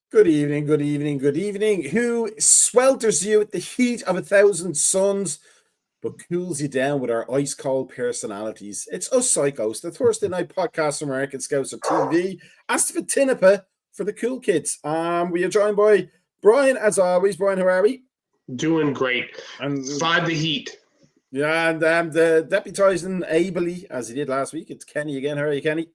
Good evening, good evening, good evening. Who swelters you at the heat of 1,000 suns, but cools you down with our ice cold personalities? It's us psychos, the Thursday night podcast from American Scouser TV. ASTV for the cool kids. We are joined by Brian, as always. Brian, how are we? Doing great. And Survive the heat. Yeah, and the deputising ably as he did last week. It's Kenny again. How are you, Kenny?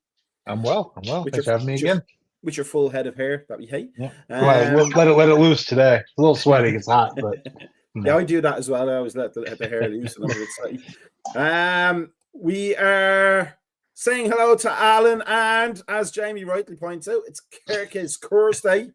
I'm well. Thanks for having me again. With your full head of hair that we hate. Yeah. Let it loose today. It's a little sweaty. It's hot, but yeah, I do that as well. I always let the hair loose and I'm sweaty. We are saying hello to Alan, and as Jamie rightly points out, it's Kirk's course day.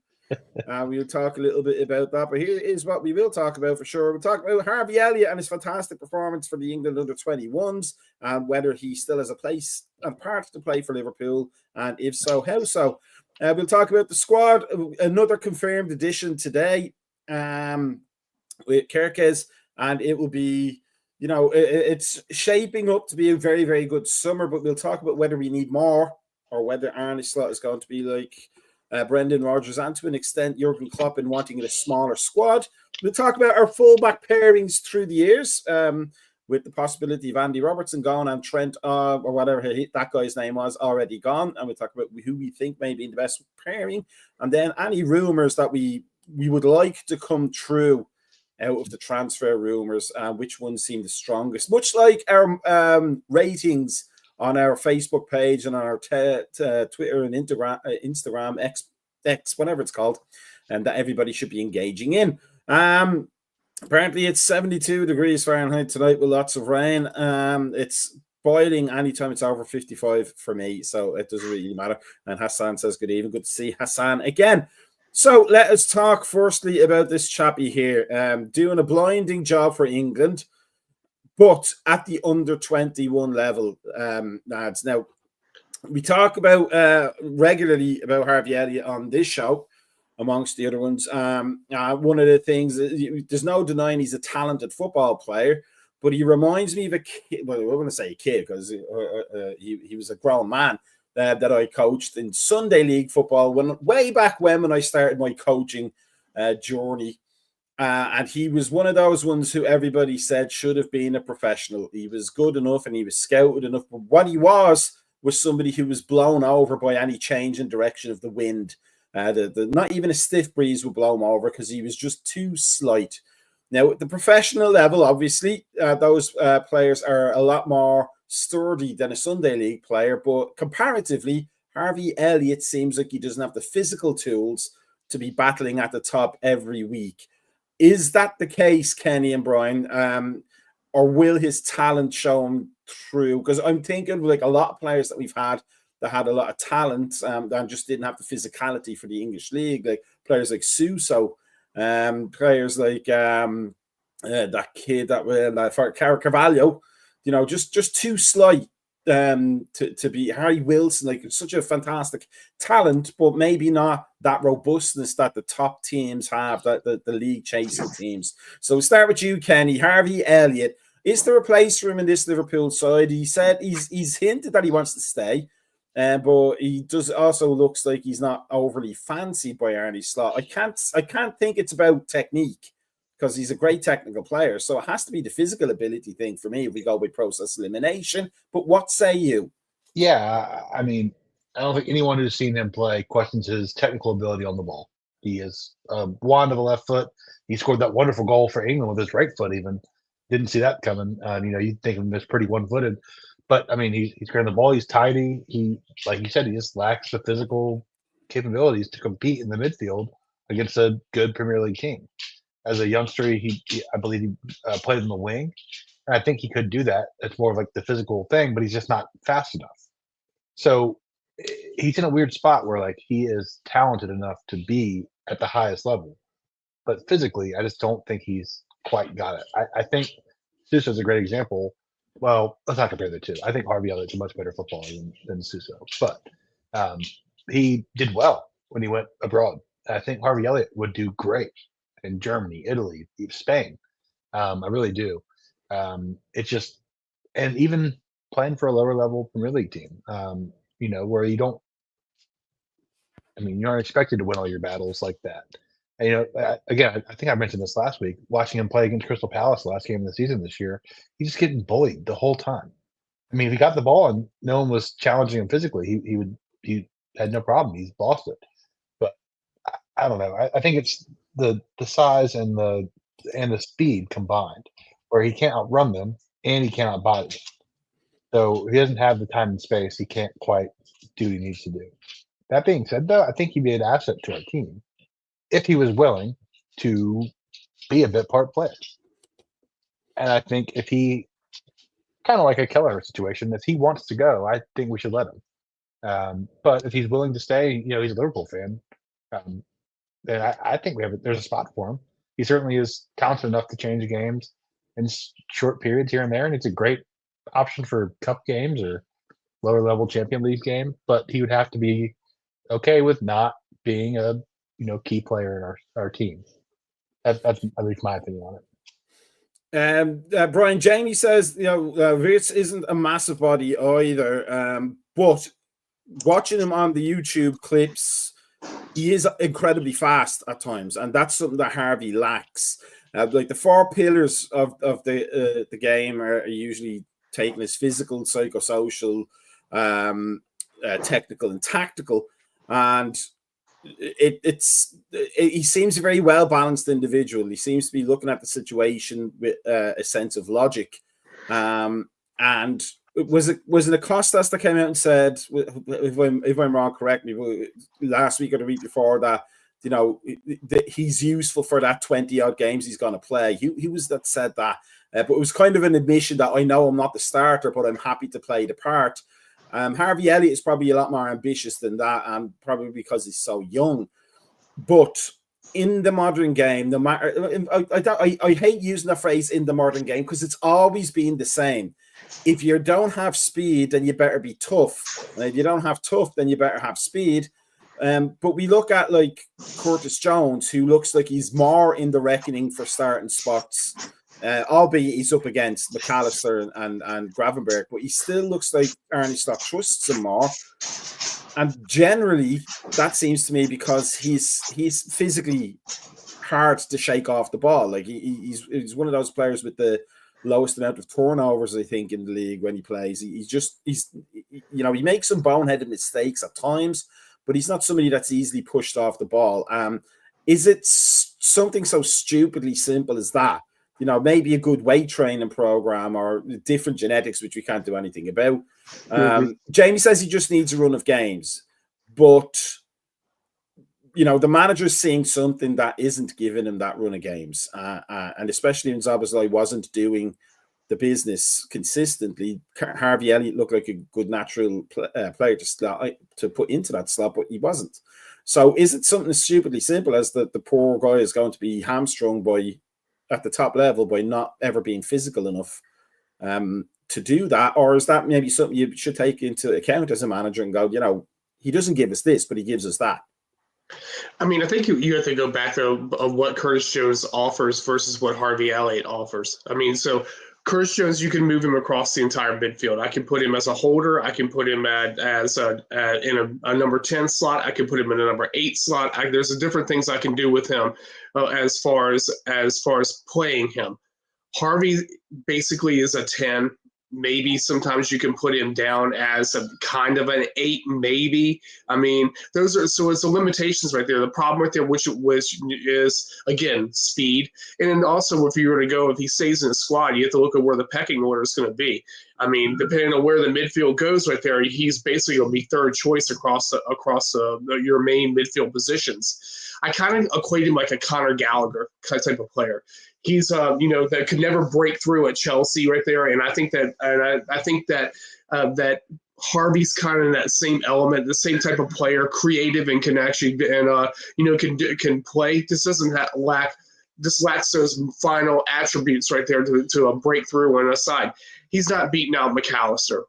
We'll talk a little bit about that, but here is what we will talk about for sure. We'll talk about Harvey Elliott and his fantastic performance for the England under-21s, and whether he still has a place and part to play for Liverpool, and if so, how so. We'll talk about the squad, another confirmed addition today with Kirkes, and it will be, it's shaping up to be a very, very good summer, but we'll talk about whether we need more or whether Arne Slot is going to be like Brendan Rodgers and to an extent Jurgen Klopp in wanting a smaller squad. We'll talk about our fullback pairings through the years, with the possibility of Andy Robertson gone and Trent, or whatever that guy's name was, already gone. And we'll talk about who we think may be the best pairing. And then any rumours that we would like to come true out of the transfer rumours, which ones seem the strongest. Much like our ratings on our Facebook page and on our Twitter and Instagram, X, whatever it's called, and that everybody should be engaging in. Apparently, it's 72 degrees Fahrenheit tonight with lots of rain. It's boiling anytime it's over 55 for me, so it doesn't really matter. And Hassan says good evening. Good to see Hassan again. So let us talk firstly about this chappie here, doing a blinding job for England, but at the under-21 level, lads. Now, we talk about regularly about Harvey Elliott on this show, amongst the other ones. One of the things, there's no denying he's a talented football player, but he reminds me of a kid. Well, I'm going to say a kid because he was a grown man that I coached in Sunday League football way back when I started my coaching journey. And he was one of those ones who everybody said should have been a professional. He was good enough and he was scouted enough, but what he was somebody who was blown over by any change in direction of the wind. Not even a stiff breeze would blow him over because he was just too slight. Now, at the professional level, obviously, those players are a lot more sturdy than a Sunday League player, but comparatively, Harvey Elliott seems like he doesn't have the physical tools to be battling at the top every week. Is that the case, Kenny and Brian? Or will his talent show him through? Because I'm thinking like a lot of players that we've had that had a lot of talent and just didn't have the physicality for the English league, like players like Scouser, players like that kid for Carvalho, just too slight to be Harry Wilson, like such a fantastic talent, but maybe not that robustness that the top teams have, that the league chasing teams. So we'll start with you, Kenny. Harvey Elliott, is there a place for him in this Liverpool side? He said he's hinted that he wants to stay. But he does also looks like he's not overly fancied by Arne Slot. I can't think it's about technique because he's a great technical player. So it has to be the physical ability thing for me if we go with process elimination. But what say you? Yeah, I mean, I don't think anyone who's seen him play questions his technical ability on the ball. He is a wand of a left foot. He scored that wonderful goal for England with his right foot even. Didn't see that coming. You'd think of him as pretty one-footed. But, I mean, he's carrying the ball. He's tidy. He, like you said, he just lacks the physical capabilities to compete in the midfield against a good Premier League team. As a youngster, I believe he played in the wing. And I think he could do that. It's more of like the physical thing, but he's just not fast enough. So he's in a weird spot where, like, he is talented enough to be at the highest level. But physically, I just don't think he's quite got it. I think this is a great example. well, let's not compare the two. I think Harvey Elliott's a much better footballer than Suso, but he did well when he went abroad. I think Harvey Elliott would do great in Germany, Italy, Spain. I really do. It's just, and even playing for a lower level Premier League team, where you don't, I mean, you aren't expected to win all your battles like that. And, again, I think I mentioned this last week, watching him play against Crystal Palace last game of the season this year, he's just getting bullied the whole time. I mean, if he got the ball and no one was challenging him physically, he had no problem. He's lost it. But I don't know. I think it's the size and the speed combined, where he can't outrun them and he can't outbody them. So if he doesn't have the time and space, he can't quite do what he needs to do. That being said, though, I think he'd be an asset to our team if he was willing to be a bit part player. And I think if he, kind of like a Keller situation, if he wants to go, I think we should let him. But if he's willing to stay, he's a Liverpool fan, then I think there's a spot for him. He certainly is talented enough to change games in short periods here and there, and it's a great option for cup games or lower level Champions League game. But he would have to be okay with not being a key player in our team. That's at least my opinion on it. Brian, Jamie says, Wirtz isn't a massive body either, but watching him on the YouTube clips, he is incredibly fast at times, and that's something that Harvey lacks. Like the four pillars of the game are usually taken as physical, psychosocial, technical, and tactical, and he seems a very well balanced individual. He seems to be looking at the situation with a sense of logic. And was it Costas that came out and said, if I'm wrong, correct me, last week or the week before that, that he's useful for that 20 odd games he's going to play. He was that said that, but it was kind of an admission that I know I'm not the starter, but I'm happy to play the part. Harvey Elliott is probably a lot more ambitious than that, and probably because he's so young. But in the modern game, no matter, I hate using the phrase "in the modern game" because it's always been the same. If you don't have speed, then you better be tough. And if you don't have tough, then you better have speed. But we look at like Curtis Jones, who looks like he's more in the reckoning for starting spots. Albeit he's up against McAllister and Gravenberg, but he still looks like Arne Slot trusts him more. And generally, that seems to me because he's physically hard to shake off the ball. Like he's one of those players with the lowest amount of turnovers, I think, in the league when he plays. He makes some boneheaded mistakes at times, but he's not somebody that's easily pushed off the ball. Is it something so stupidly simple as that? Maybe a good weight training program or different genetics, which we can't do anything about. Jamie says he just needs a run of games, but the manager's seeing something that isn't giving him that run of games, and especially when Szoboszlai wasn't doing the business consistently. Harvey Elliott looked like a good natural player to put into that slot, but he wasn't. So, is it something as stupidly simple as that the poor guy is going to be hamstrung at the top level by not ever being physical enough to do that? Or is that maybe something you should take into account as a manager and go, he doesn't give us this, but he gives us that? I mean, I think you have to go back though of what Curtis Jones offers versus what Harvey Elliott offers. I mean, so Curtis Jones, you can move him across the entire midfield. I can put him as a holder. I can put him in a number 10 slot. I can put him in a number 8 slot. There's different things I can do with him as far as playing him. Harvey basically is a 10. Maybe sometimes you can put him down as a kind of an 8, maybe. I mean, it's the limitations right there. The problem right there, which is, again, speed. And then also if he stays in the squad, you have to look at where the pecking order is going to be. I mean, depending on where the midfield goes right there, he's basically going to be third choice across your main midfield positions. I kind of equate him like a Conor Gallagher type of player. He's that could never break through at Chelsea right there, and I think that Harvey's kind of in that same element, the same type of player, creative and can actually can play. This doesn't lacks those final attributes right there to a breakthrough and a side. he's not beating out McAllister.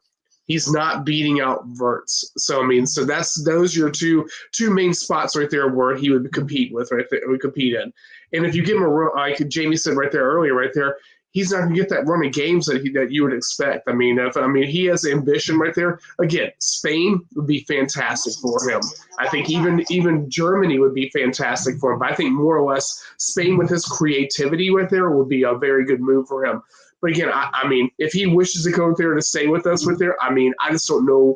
He's not beating out Verts. So I mean, so those are your two main spots right there where he would compete with right there. Would compete in. And if you give him like Jamie said right there earlier, right there, he's not going to get that run of games that you would expect. I mean, he has ambition right there. Again, Spain would be fantastic for him. I think even Germany would be fantastic for him. But I think more or less Spain with his creativity right there would be a very good move for him. But again, I mean, if he wishes to go there to stay with us right there, I mean, I just don't know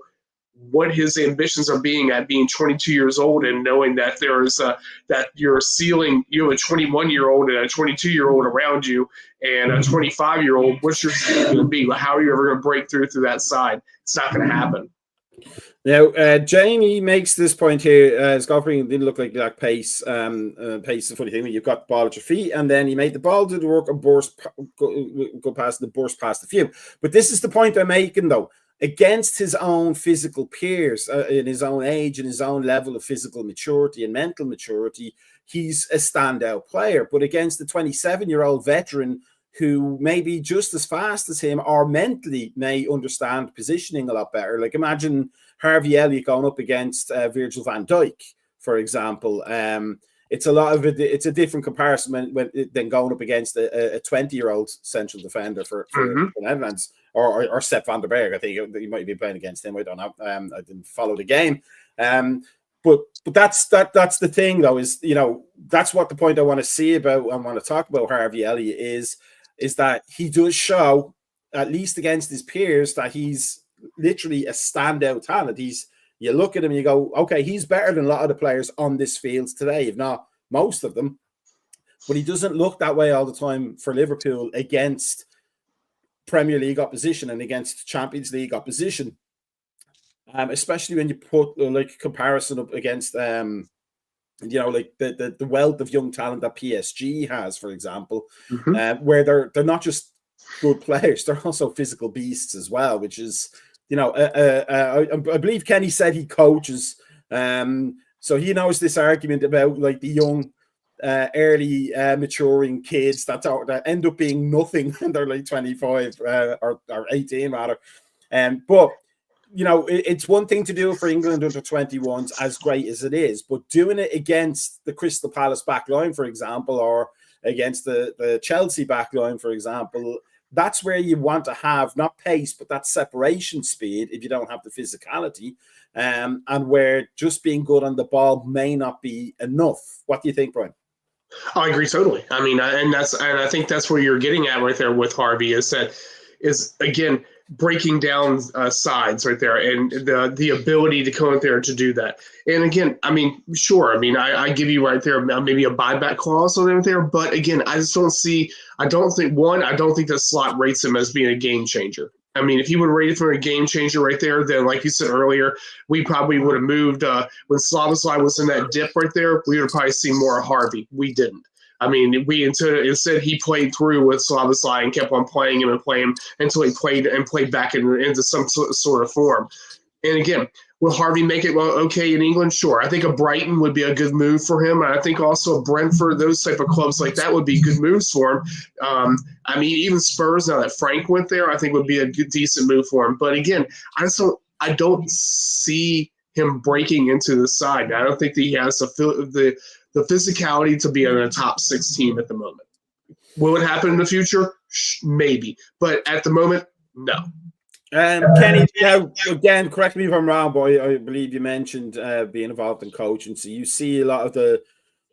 what his ambitions are being 22 years old and knowing that there's that you're ceiling, you have a 21-year-old and a 22-year-old around you and a 25-year-old. What's your ceiling going to be? How are you ever going to break through that side? It's not going to happen. Now, Jamie makes this point here. Golfing didn't look like pace. Pace is a funny thing when you've got the ball at your feet, and then he made the ball do the work and go past the few. But this is the point I'm making, though. Against his own physical peers, in his own age and his own level of physical maturity and mental maturity, he's a standout player. But against the 27-year-old veteran who may be just as fast as him or mentally may understand positioning a lot better. Like imagine Harvey Elliott going up against Virgil van Dijk, for example. It's a different comparison than going up against a 20-year-old central defender for the Netherlands or Sepp van der Berg. I think he might be playing against him. I don't know. I didn't follow the game. But that's the thing, though, is, you know, that's what the point I want to see about and want to talk about Harvey Elliott is that he does show, at least against his peers, that he's literally a standout talent. You look at him and you go, okay, he's better than a lot of the players on this field today, if not most of them. But he doesn't look that way all the time for Liverpool against Premier League opposition and against Champions League opposition. Especially when you put like comparison up against you know, like the wealth of young talent that PSG has, for example, where they're not just good players, they're also physical beasts as well, which is, you know, I believe Kenny said he coaches, so he knows this argument about like the young, early maturing kids that end up being nothing when they're like 25 or 18 rather, but you know, it's one thing to do it for England under 21s, as great as it is, but doing it against the Crystal Palace back line, for example, or against the Chelsea back line, for example, that's where you want to have not pace, but that separation speed if you don't have the physicality, and where just being good on the ball may not be enough. What do you think, Brian? I agree totally. I mean, and I think that's where you're getting at right there with Harvey is again breaking down sides right there and the ability to come out there to do that. And again, I mean, sure. I mean, I give you right there maybe a buyback clause on there, but again, I don't think that slot rates him as being a game changer. I mean, if he would rate it for a game changer right there, then like you said earlier, we probably would have moved when Szoboszlai was in that dip right there, we would probably see more of Harvey. We didn't. I mean, instead he played through with Szoboszlai and kept on playing him and playing him until he played back into some sort of form. And again, will Harvey make it okay in England? Sure. I think a Brighton would be a good move for him. And I think also a Brentford, those type of clubs like that would be good moves for him. I mean, even Spurs, now that Frank went there, I think would be a good, decent move for him. But again, I don't see him breaking into the side. I don't think that he has the physicality to be on a top 6 team at the moment. Will it happen in the future? Maybe. But at the moment, no. Kenny, again, correct me if I'm wrong, but I believe you mentioned being involved in coaching. So you see a lot of the,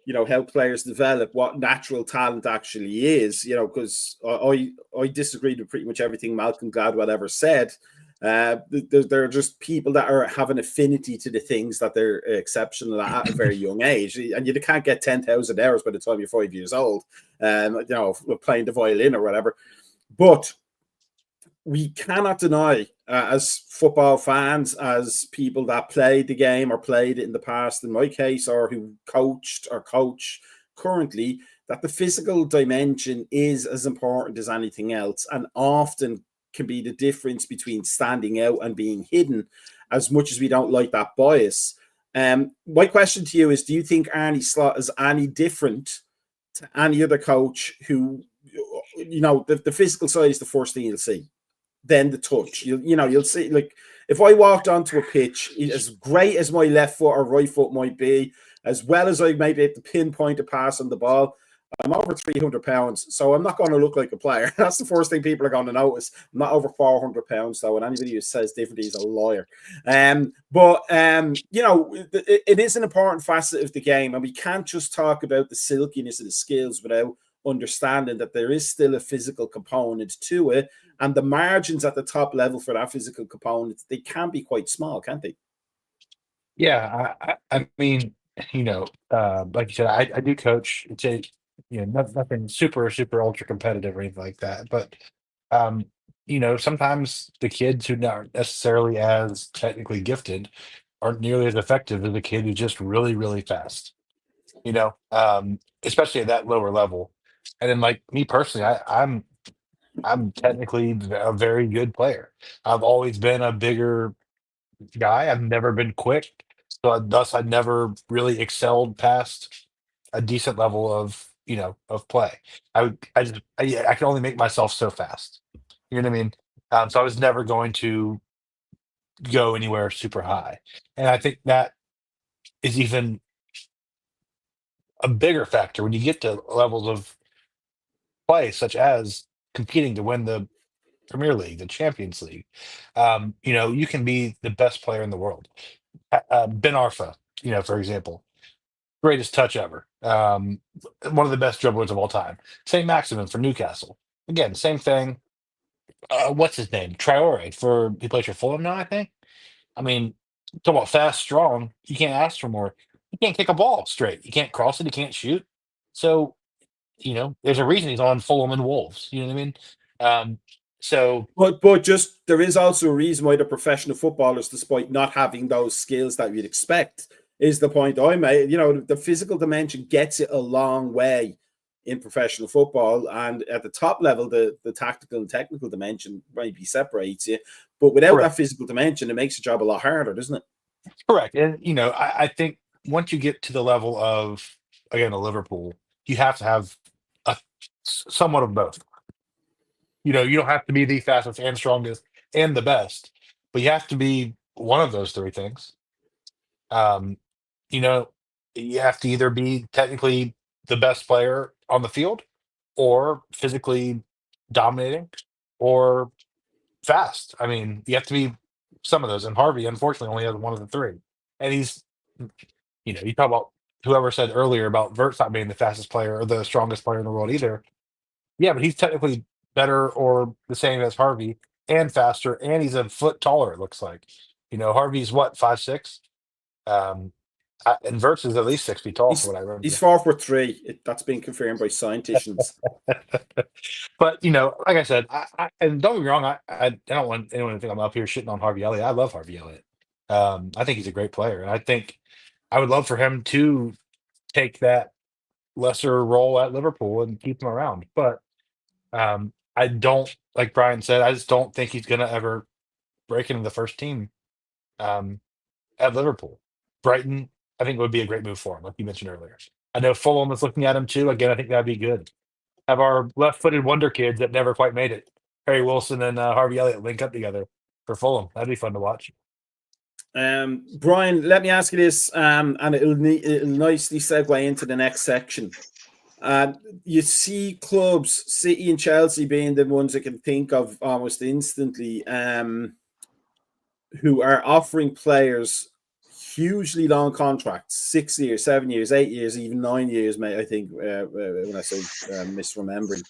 you know, help players develop what natural talent actually is, you know, because I disagreed with pretty much everything Malcolm Gladwell ever said. There are just people that have an affinity to the things that they're exceptional at a very young age, and you can't get 10,000 hours by the time you're 5 years old, you know, playing the violin or whatever. But we cannot deny, as football fans, as people that played the game or played it in the past, in my case, or who coached or coach currently, that the physical dimension is as important as anything else, and often can be the difference between standing out and being hidden, as much as we don't like that bias. My question to you is, do you think Arne Slot is any different to any other coach who, you know, the physical side is the first thing you'll see? than the touch. You'll see, like, if I walked onto a pitch, as great as my left foot or right foot might be, as well as I might be able to pinpoint a pass on the ball, I'm over 300 pounds, so I'm not going to look like a player. That's the first thing people are going to notice. I'm not over 400 pounds, though, and anybody who says differently is a liar. But it is an important facet of the game, and we can't just talk about the silkiness of the skills without understanding that there is still a physical component to it, and the margins at the top level for that physical component, they can be quite small, can't they? Yeah, I mean, like you said, I do coach. It's a nothing super ultra competitive or anything like that. But um, sometimes the kids who aren't necessarily as technically gifted aren't nearly as effective as the kid who's just really fast. Especially at that lower level. And then, like me personally, I'm technically a very good player. I've always been a bigger guy. I've never been quick, so thus I never really excelled past a decent level of play. Yeah, I can only make myself so fast. You know what I mean? So I was never going to go anywhere super high, and I think that is even a bigger factor when you get to levels of play, such as competing to win the Premier League, the Champions League. You can be the best player in the world. Ben Arfa, for example, greatest touch ever. One of the best dribblers of all time. St. Maximin for Newcastle. Again, same thing. What's his name? Traore he plays for Fulham now, I think. I mean, talk about fast, strong. You can't ask for more. You can't kick a ball straight. You can't cross it. You can't shoot. So, there's a reason he's on Fulham and Wolves. You know what I mean? So, but just there is also a reason why the professional footballers, despite not having those skills that you'd expect, is the point I made. The physical dimension gets it a long way in professional football, and at the top level, the tactical and technical dimension maybe separates you. But without correct. that physical dimension, it makes the job a lot harder, doesn't it? Correct. And I think once you get to the level of, again, a Liverpool, you have to have somewhat of both. You don't have to be the fastest and strongest and the best, but you have to be one of those three things. Um, you know, you have to either be technically the best player on the field, or physically dominating, or fast. I mean, you have to be some of those. And Harvey, unfortunately, only has one of the three. And you talk about whoever said earlier about Verts not being the fastest player or the strongest player in the world either. Yeah, but he's technically better or the same as Harvey, and faster, and he's a foot taller, it looks like. Harvey's what, 5'6"? And Verts is at least 6 feet tall, He's from what I remember. he's 4'3". That's been confirmed by scientists. But like I said, and don't get me wrong, I don't want anyone to think I'm up here shitting on Harvey Elliott. I love Harvey Elliott. I think he's a great player, and I think I would love for him to take that lesser role at Liverpool and keep him around. But I don't, like Brian said, I just don't think he's gonna ever break into the first team at Liverpool. Brighton, I think, would be a great move for him, like you mentioned earlier. I know Fulham is looking at him too. Again, I think that'd be good. Have our left-footed wonder kids that never quite made it, Harry Wilson and Harvey Elliott, link up together for Fulham. That'd be fun to watch. Brian, let me ask you this, and it'll nicely segue into the next section. You see clubs, City and Chelsea being the ones I can think of almost instantly, who are offering players hugely long contracts, 6 years, 7 years, 8 years, even 9 years, mate, I think, when I say misremembering.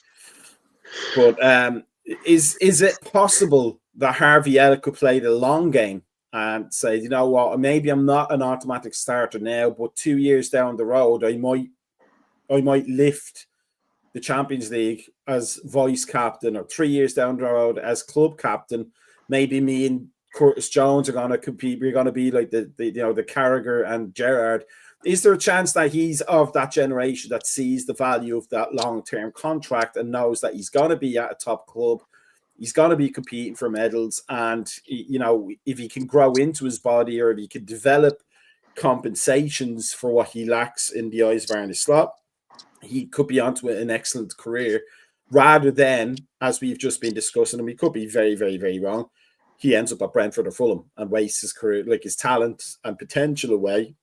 But is it possible that Harvey Elliott could play the long game and say, you know what, maybe I'm not an automatic starter now, but 2 years down the road, I might lift the Champions League as vice captain, or 3 years down the road as club captain. Maybe me and Curtis Jones are going to compete. We're going to be like the Carragher and Gerrard. Is there a chance that he's of that generation that sees the value of that long-term contract and knows that he's going to be at a top club? He's going to be competing for medals. And, if he can grow into his body, or if he can develop compensations for what he lacks in the eyes of Arne Slot, he could be onto an excellent career. rather than, as we've just been discussing, and we could be very, very, very wrong, he ends up at Brentford or Fulham and wastes his career, like his talent and potential away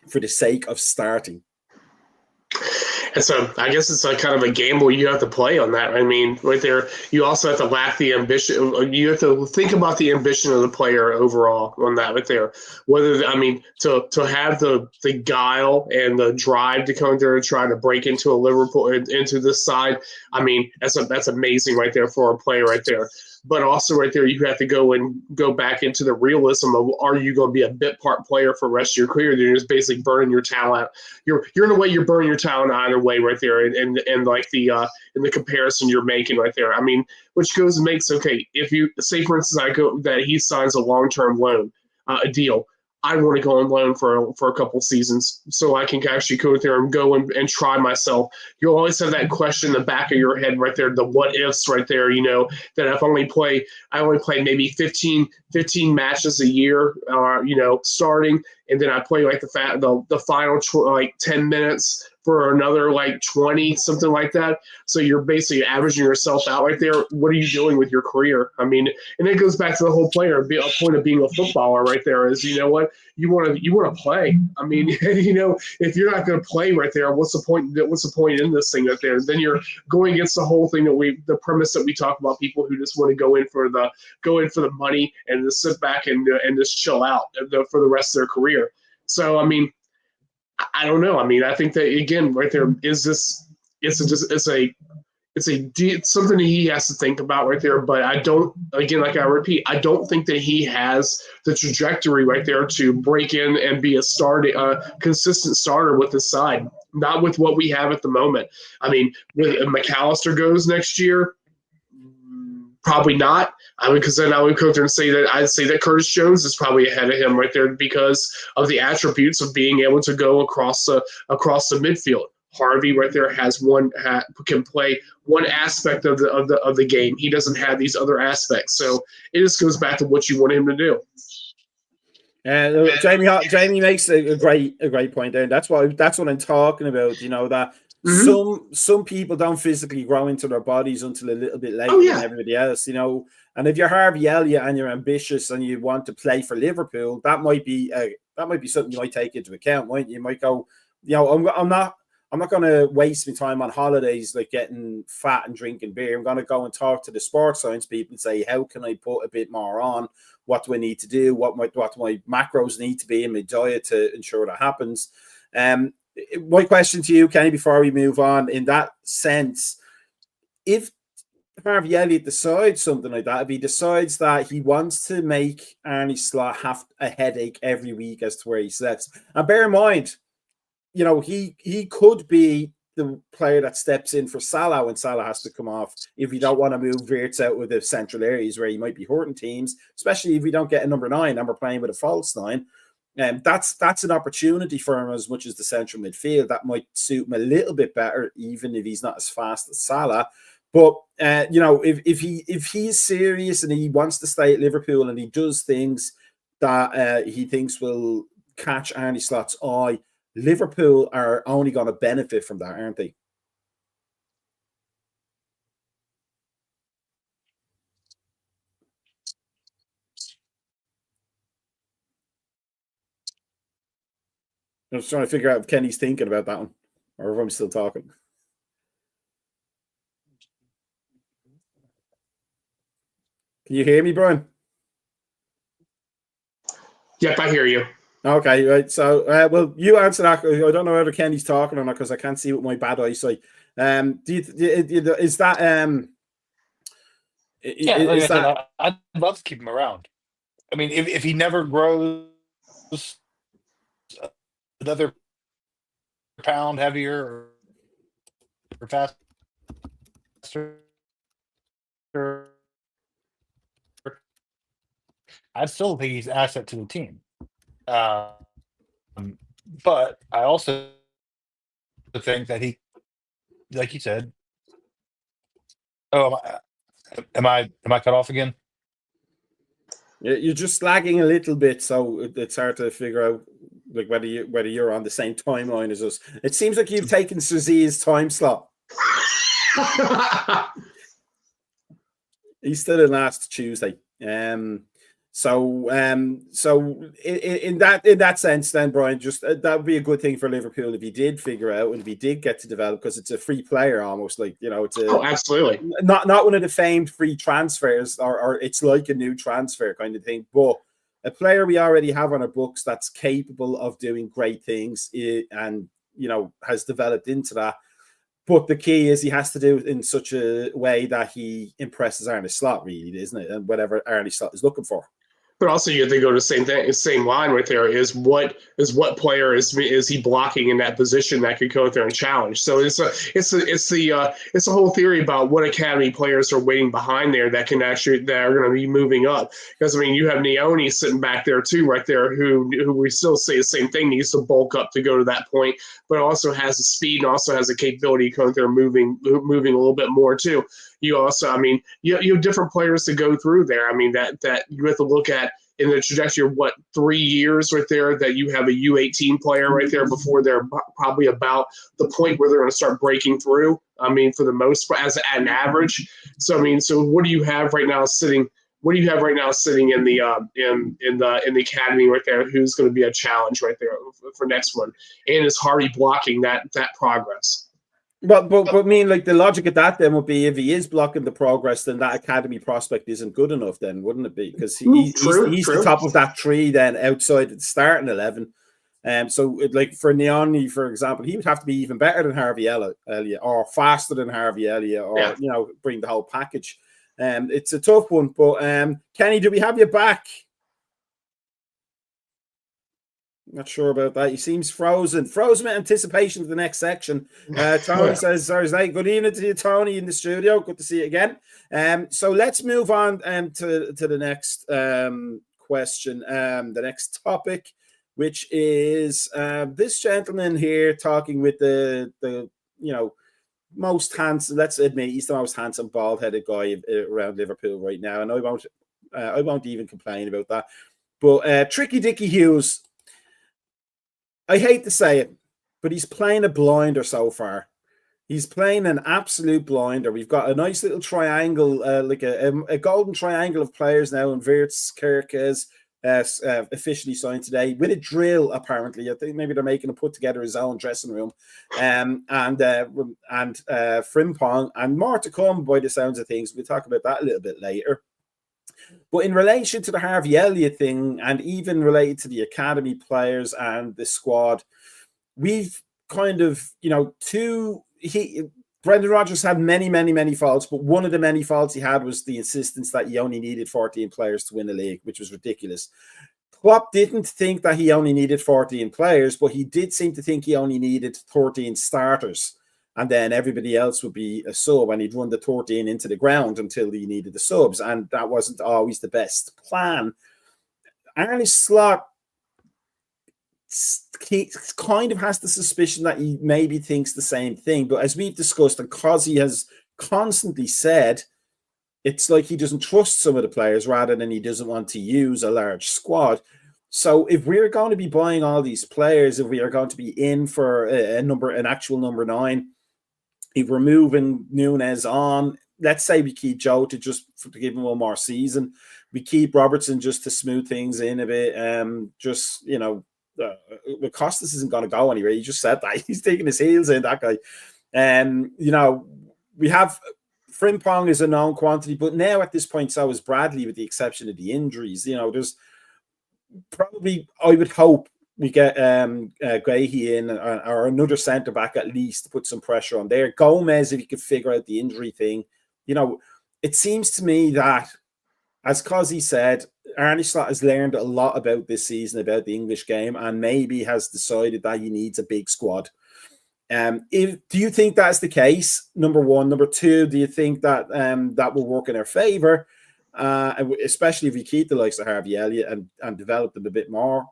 for the sake of starting. And so I guess it's like kind of a gamble you have to play on that. I mean, right there, you also have to lack the ambition. You have to think about the ambition of the player overall on that right there. Whether, I mean, to have the guile and the drive to come there and try to break into a Liverpool, into this side, I mean, that's amazing right there for a player right there. But also right there, you have to go back into the realism of, are you going to be a bit part player for the rest of your career? You're just basically burning your talent. You're in a way, you're burning your talent either way right there. And like the in the comparison you're making right there. I mean, which goes and makes, okay, if you say, for instance, that he signs a long-term loan, a deal, I want to go on loan for a couple seasons so I can actually go there and go and try myself. You'll always have that question in the back of your head right there, the what ifs right there, that if I only play maybe 15 matches a year, starting, and then I play like the final 10 minutes for another like 20, something like that. So you're basically averaging yourself out right there. What are you doing with your career? I mean, and it goes back to the whole player. A point of being a footballer right there is, you know what, you want to play. I mean, if you're not going to play right there, what's the point? What's the point in this thing right there? Then you're going against the whole thing the premise that we talk about, people who just want to go in for the money and just sit back and just chill out for the rest of their career. So I mean, I don't know. I mean, I think that again, right there is this. It's something that he has to think about right there. But I don't. Again, like I repeat, I don't think that he has the trajectory right there to break in and be a consistent starter with the side. Not with what we have at the moment. I mean, if McAllister goes next year, probably not. I mean, because then I would go there and say that Curtis Jones is probably ahead of him right there because of the attributes of being able to go across the midfield. Harvey right there can play one aspect of the game. He doesn't have these other aspects, so it just goes back to what you want him to do. Jamie makes a great point there. That's what I'm talking about. That. Mm-hmm. Some people don't physically grow into their bodies until a little bit later than everybody else, And if you're Harvey Elliott and you're ambitious and you want to play for Liverpool, that might be something you might take into account, mightn't you? You might go, I'm not going to waste my time on holidays like getting fat and drinking beer. I'm going to go and talk to the sports science people and say, how can I put a bit more on? What do I need to do? What my macros need to be in my diet to ensure that happens? My question to you, Kenny, before we move on, in that sense, if Harvey Elliott decides something like that, if he decides that he wants to make Arne Slot have a headache every week as to where he sets, and bear in mind, he could be the player that steps in for Salah when Salah has to come off if we don't want to move Wirtz out with the central areas where he might be hurting teams, especially if we don't get a number 9 and we're playing with a false 9. That's an opportunity for him as much as the central midfield. That might suit him a little bit better, even if he's not as fast as Salah. But if he's serious and he wants to stay at Liverpool and he does things that he thinks will catch Arne Slot's eye, Liverpool are only going to benefit from that, aren't they? I was trying to figure out if Kenny's thinking about that one or if I'm still talking. Can you hear me, Brian? Yep, I hear you. Okay, right. So, well, you answer that. I don't know whether Kenny's talking or not because I can't see with my bad eyesight. Is that I'd love to keep him around. I mean, if he never grows another pound heavier or faster, I still think he's an asset to the team. But I also think that he, like you said, am I cut off again? You're just lagging a little bit, so it's hard to figure out like whether you're on the same timeline as us. It seems like you've taken Suzee's time slot. He's still in last Tuesday. So in that sense, then Brian, just that would be a good thing for Liverpool if he did figure out and if he did get to develop, because it's a free player almost, like, you know, it's absolutely not one of the famed free transfers, or it's like a new transfer kind of thing, but a player we already have on our books that's capable of doing great things and, you know, has developed into that. But the key is he has to do it in such a way that he impresses Arne Slot, really, isn't it? And whatever Arne Slot is looking for. But also, you have to go to the same thing, same line right there. Is what player is he blocking in that position that could go out there and challenge? So it's a whole theory about what academy players are waiting behind there that are going to be moving up. Because I mean, you have Neoni sitting back there too, right there, who we still say the same thing, needs to bulk up to go to that point, but also has the speed and also has the capability to go out there moving a little bit more too. You also, I mean, you have different players to go through there. I mean, that you have to look at in the trajectory of 3 years right there, that you have a U18 player right there before they're probably about the point where they're going to start breaking through. I mean, for the most part, as an average. So I mean, so what do you have right now sitting? What do you have right now sitting in the academy right there? Who's going to be a challenge right there for next one? And is Harvey blocking that progress? But I mean, like, the logic of that then would be, if he is blocking the progress, then that academy prospect isn't good enough, then, wouldn't it be? Because he's the top of that tree then, outside the starting 11. So like for Neoni, for example, he would have to be even better than Harvey Elliott, or faster than Harvey Elliott, or you know, bring the whole package. It's a tough one, but Kenny, do we have you back? Not sure about that. He seems frozen with anticipation of the next section. Tony says, Thursday. Good evening to you, Tony, in the studio. Good to see you again. So let's move on to the next question, the next topic, which is this gentleman here talking with the you know, most handsome, let's admit, he's the most handsome bald-headed guy around Liverpool right now, and I won't even complain about that. But Tricky Dicky Hughes, I hate to say it, but he's playing a blinder so far. He's playing an absolute blinder. We've got a nice little triangle, like a golden triangle of players now, and Wirtz, Kerkez, officially signed today with a drill, apparently. I think maybe they're making him put together his own dressing room, and Frimpong, and more to come by the sounds of things. We'll talk about that a little bit later. But in relation to the Harvey Elliott thing, and even related to the academy players and the squad, we've kind of, you know, Brendan Rodgers had many faults, but one of the many faults he had was the insistence that he only needed 14 players to win the league, which was ridiculous. Klopp didn't think that he only needed 14 players, but he did seem to think he only needed 13 starters. And then everybody else would be a sub, and he'd run the 13 into the ground until he needed the subs. And that wasn't always the best plan. Arne Slot, he kind of has the suspicion that he maybe thinks the same thing. But as we've discussed, and Cosy has constantly said, it's like he doesn't trust some of the players rather than he doesn't want to use a large squad. So if we're going to be buying all these players, if we are going to be in for an actual number 9, if we're moving Nunes on, let's say we keep Jota just to give him one more season. We keep Robertson just to smooth things in a bit. Just, you know, Costas isn't going to go anywhere. He just said that. He's taking his heels in, that guy. You know, we have Frimpong is a known quantity, but now at this point, so is Bradley, with the exception of the injuries. You know, there's probably, I would hope, we get Guehi in, or another centre back at least, to put some pressure on there. Gomez, if you could figure out the injury thing. You know, it seems to me that, as Cosy said, Arne Slot has learned a lot about this season, about the English game, and maybe has decided that he needs a big squad. Do you think that's the case? Number one. Number two, do you think that that will work in our favour, especially if we keep the likes of Harvey Elliott and develop them a bit more?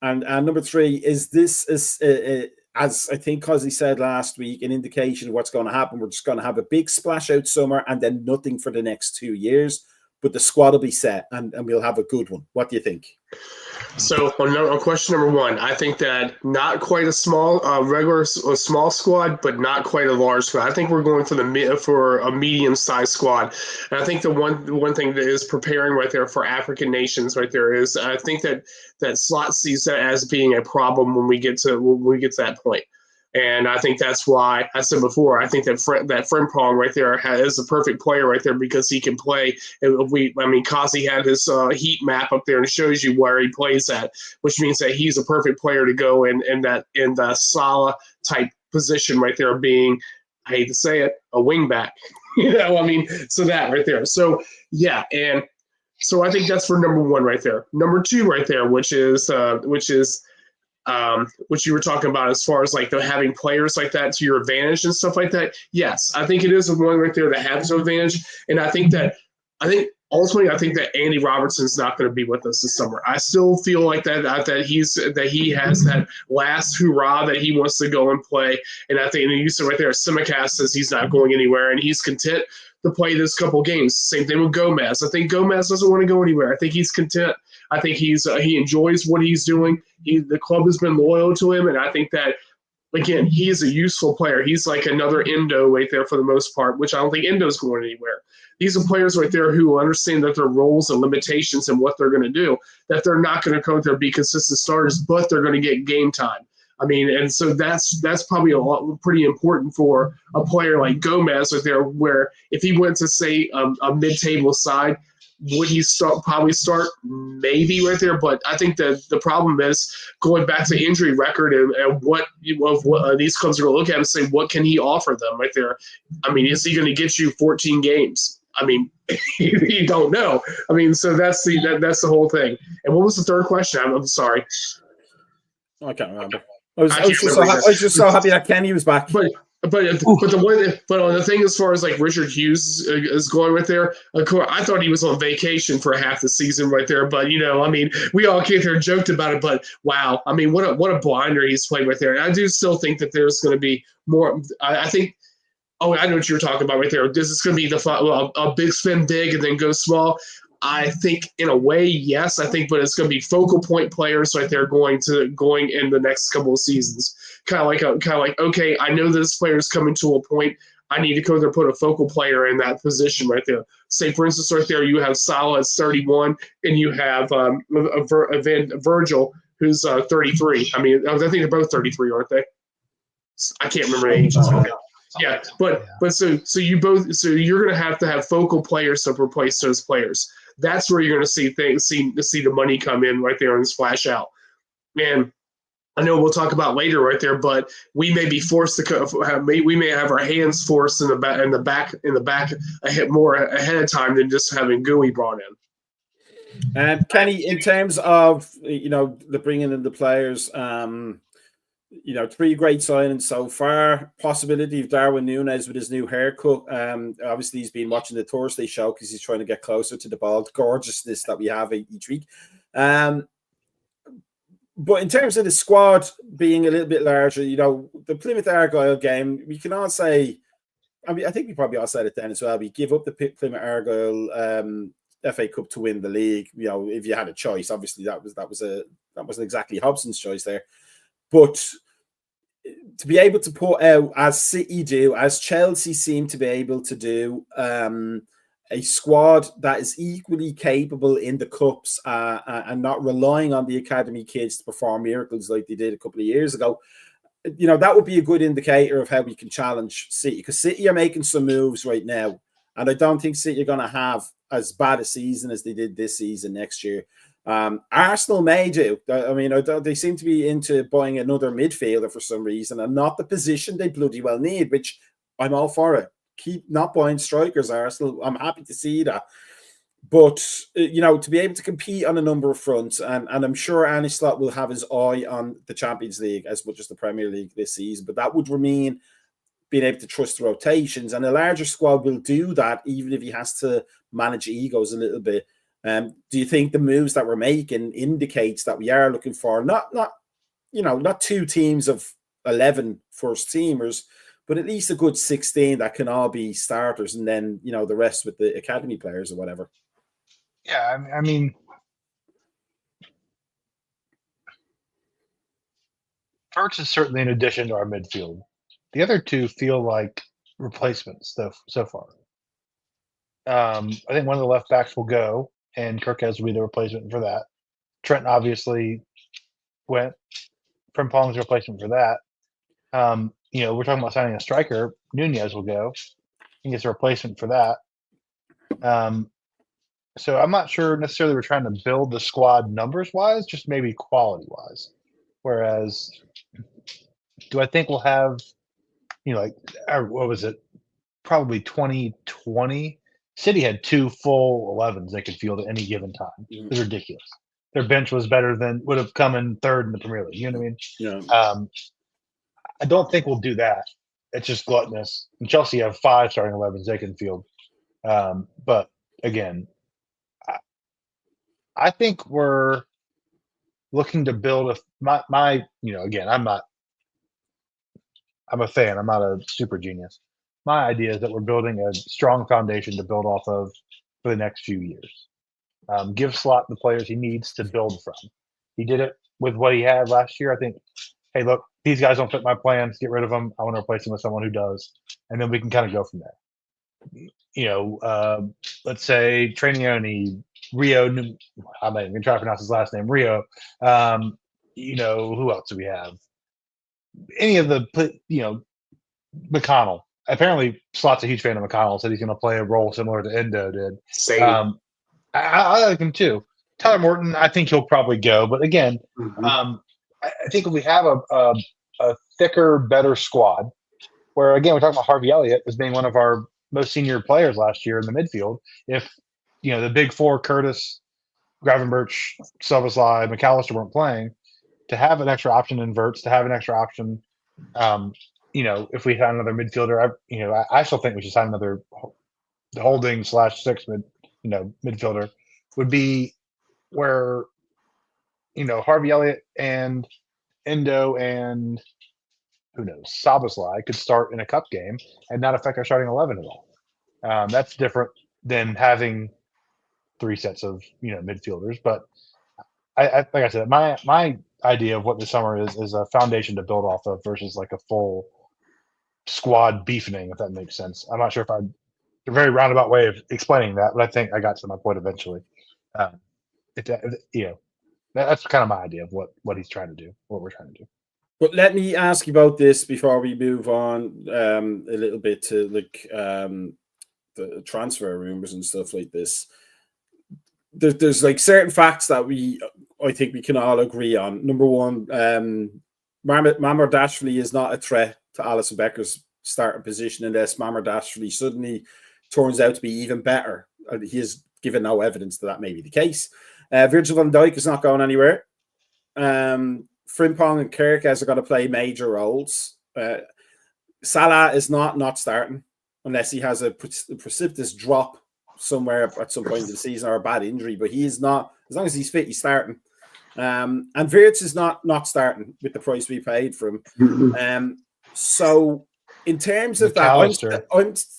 And number three, is this, as I think Cosy said last week, an indication of what's going to happen? We're just going to have a big splash out summer and then nothing for the next 2 years. but the squad will be set and we'll have a good one. What do you think? So on question number one, I think that not quite a small, small squad, but not quite a large squad. I think we're going for a medium-sized squad, and I think the one thing that is preparing right there for African nations right there is I think that Slot sees that as being a problem when we get to that point. And I think that's why I said before, I think that Frimpong right there is the perfect player right there because he can play. Kazi had his heat map up there and shows you where he plays at, which means that he's a perfect player to go in the Salah type position right there, being, I hate to say it, a wing back. So that right there. So yeah, and so I think that's for number one right there. Number two right there, which is which you were talking about as far as like having players like that to your advantage and stuff like that. Yes, I think it is the one right there that has an advantage. And I think ultimately that Andy Robertson's not going to be with us this summer. I still feel like that he has that last hurrah that he wants to go and play. And I think, and you said right there, Simicast says he's not going anywhere and he's content to play this couple games. Same thing with Gomez. I think Gomez doesn't want to go anywhere. I think he's content. I think he enjoys what he's doing. The club has been loyal to him, and I think that, again, he is a useful player. He's like another Endo right there for the most part, which I don't think Endo's going anywhere. These are players right there who understand that their roles and limitations and what they're going to do, that they're not going to come there and be consistent starters, but they're going to get game time. And so that's probably pretty important for a player like Gomez right there, where if he went to, say, a mid-table side, would he probably start? Maybe right there, but I think that the problem is going back to injury record and what these clubs are going to look at and say, what can he offer them right there? Is he going to get you 14 games? You don't know. So that's the whole thing. And what was the third question? I'm sorry. I can't remember. I was just so happy that Kenny was back. But the thing as far as like Richard Hughes is going right there, of course, I thought he was on vacation for half the season right there. But we all came here and joked about it. But wow, what a blinder he's playing right there. And I do still think that there's going to be more. I think. Oh, I know what you were talking about right there. This is going to be a big spin big and then go small. I think in a way, yes. I think, but it's going to be focal point players right there going in the next couple of seasons. Kind of like, okay, I know this player is coming to a point. I need to go there and put a focal player in that position right there. Say, for instance, right there, you have Salah at 31, and you have Virgil, who's 33. I think they're both 33, aren't they? I can't remember the ages. Yeah, but so you're going to have focal players to replace those players. That's where you're going to see the money come in right there and splash out. And I know we'll talk about later right there, but we may be forced to we may have our hands forced in the back more ahead of time than just having GUI brought in. Kenny, in terms of the bringing in the players, 3 great signings so far. Possibility of Darwin Núñez with his new haircut. Obviously, he's been watching the Thursday show because he's trying to get closer to the bald gorgeousness that we have each week. But in terms of the squad being a little bit larger, the Plymouth Argyle game, we can all say, I think we probably all said it then as well. We give up the Plymouth Argyle FA Cup to win the league. If you had a choice, obviously that wasn't exactly Hobson's choice there. But to be able to put out, as City do, as Chelsea seem to be able to do, a squad that is equally capable in the cups and not relying on the academy kids to perform miracles like they did a couple of years ago, that would be a good indicator of how we can challenge City, because City are making some moves right now, and I don't think City are going to have as bad a season as they did this season next year. Arsenal may do. They seem to be into buying another midfielder for some reason, and not the position they bloody well need, which I'm all for it. Keep not buying strikers, Arsenal. I'm happy to see that. But, to be able to compete on a number of fronts, and I'm sure Arne Slot will have his eye on the Champions League as much as the Premier League this season, but that would mean being able to trust the rotations, and a larger squad will do that, even if he has to manage egos a little bit. Do you think the moves that we're making indicates that we are looking for not 2 teams of 11 first teamers, but at least a good 16 that can all be starters, and then the rest with the academy players or whatever? Yeah, I mean, Ertz is certainly an addition to our midfield. The other two feel like replacements so far. I think one of the left backs will go, and Kirkez will be the replacement for that. Trent obviously went. Frimpong's the replacement for that. We're talking about signing a striker. Nunez will go. He gets a replacement for that. So I'm not sure necessarily we're trying to build the squad numbers wise, just maybe quality wise. Whereas, do I think we'll have, what was it? Probably 2020. City had 2 full 11s they could field at any given time. It was ridiculous. Their bench was better than would have come in third in the Premier League. You know what I mean? Yeah. I don't think we'll do that. It's just gluttonous. And Chelsea have 5 starting 11s they can field. But again, I think we're looking to build again, I'm a fan. I'm not a super genius. My idea is that we're building a strong foundation to build off of for the next few years. Give Slot the players he needs to build from. He did it with what he had last year. I think, hey, look, these guys don't fit my plans. Get rid of them. I want to replace them with someone who does. And then we can kind of go from there. Let's say Trainioni, Rio, I'm not even going to try to pronounce his last name, Rio. Who else do we have? Any of the, McConnell. Apparently, Slot's a huge fan of McConnell, said he's going to play a role similar to Endo did. Same. I like him too. Tyler Morton, I think he'll probably go. But again, I think if we have a thicker, better squad, where, again, we're talking about Harvey Elliott as being one of our most senior players last year in the midfield. If, the big four, Curtis, Gravenberch, Szoboszlai, McAllister weren't playing, to have an extra option in Verts, to have an extra option, if we had another midfielder, I still think we should sign another holding /6 midfielder would be where, Harvey Elliott and Endo and who knows, Szoboszlai could start in a cup game and not affect our starting 11 at all. That's different than having 3 sets of, midfielders. But I like I said, my idea of what the summer is a foundation to build off of versus like a full squad beefening, if that makes sense. I'm not sure if I'm a very roundabout way of explaining that, but I think I got to my point eventually. That's kind of my idea of what he's trying to do, what we're trying to do. But let me ask you about this before we move on a little bit to the transfer rumors and stuff like this. There's like certain facts that I think we can all agree on. Number one, Mamardashvili is not a threat to Alisson Becker's starting position unless Mamardashvili suddenly turns out to be even better. He has given no evidence that may be the case. Virgil van Dijk is not going anywhere. Frimpong and Kirkez are going to play major roles. Salah is not starting unless he has a precipitous drop somewhere at some point in the season or a bad injury, but he is not, as long as he's fit, he's starting. And Wirtz is not starting with the price we paid for him. So in terms of McAllister.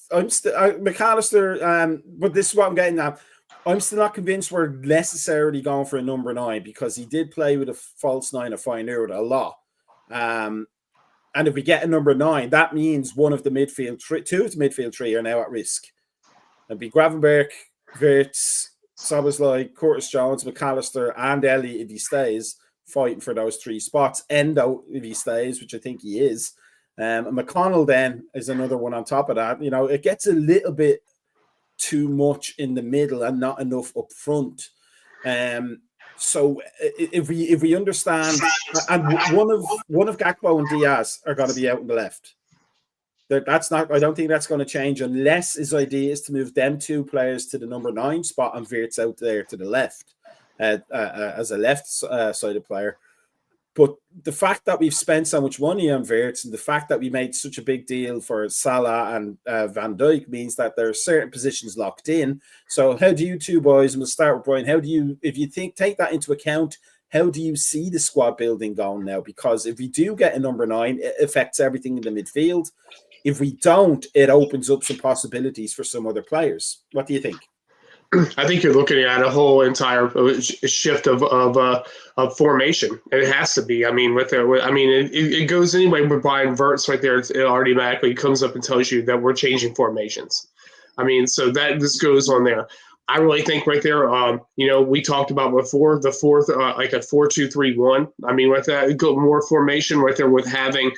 I'm still McAllister, but this is what I'm getting at. I'm still not convinced we're necessarily going for a number 9 because he did play with a false 9 of Feyenoord a lot. And if we get a number 9, that means one of the midfield 2 of the midfield 3 are now at risk. It'd be Gravenberch, Wirtz, Szoboszlai, Curtis Jones, McAllister, and Elliott if he stays, fighting for those 3 spots. Endo if he stays, which I think he is. And McConnell then is another one on top of that. It gets a little bit too much in the middle and not enough up front. So if we understand, and one of Gakpo and Diaz are going to be out on the left. That's not. I don't think that's going to change unless his idea is to move them 2 players to the number 9 spot and Wirtz out there to the left as a left-sided player. But the fact that we've spent so much money on Wirtz and the fact that we made such a big deal for Salah and Van Dijk means that there are certain positions locked in. So how do you two boys, and we'll start with Brian, if you take that into account, how do you see the squad building going now? Because if we do get a number 9, it affects everything in the midfield. If we don't, it opens up some possibilities for some other players. What do you think? I think you're looking at a whole entire shift of formation. It has to be. I mean, it goes anyway with Brian Verts right there. It automatically comes up and tells you that we're changing formations. I mean, so that this goes on there. I really think right there, we talked about before the fourth, like a 4-2-3-1. I mean, with that, go more formation right there with Gapco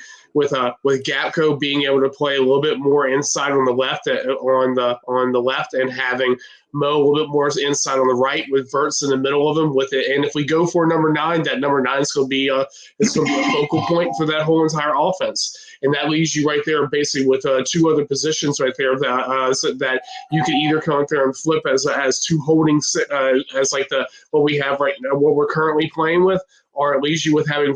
being able to play a little bit more inside on the left, on the left, and having Mo a little bit more inside on the right with Verts in the middle of them with it. And if we go for number 9, that number 9 is going to be a focal point for that whole entire offense. And that leaves you right there basically with 2 other positions right there that you can either come out there and flip as 2 holding as like what we have right now, what we're currently playing with, or it leaves you with having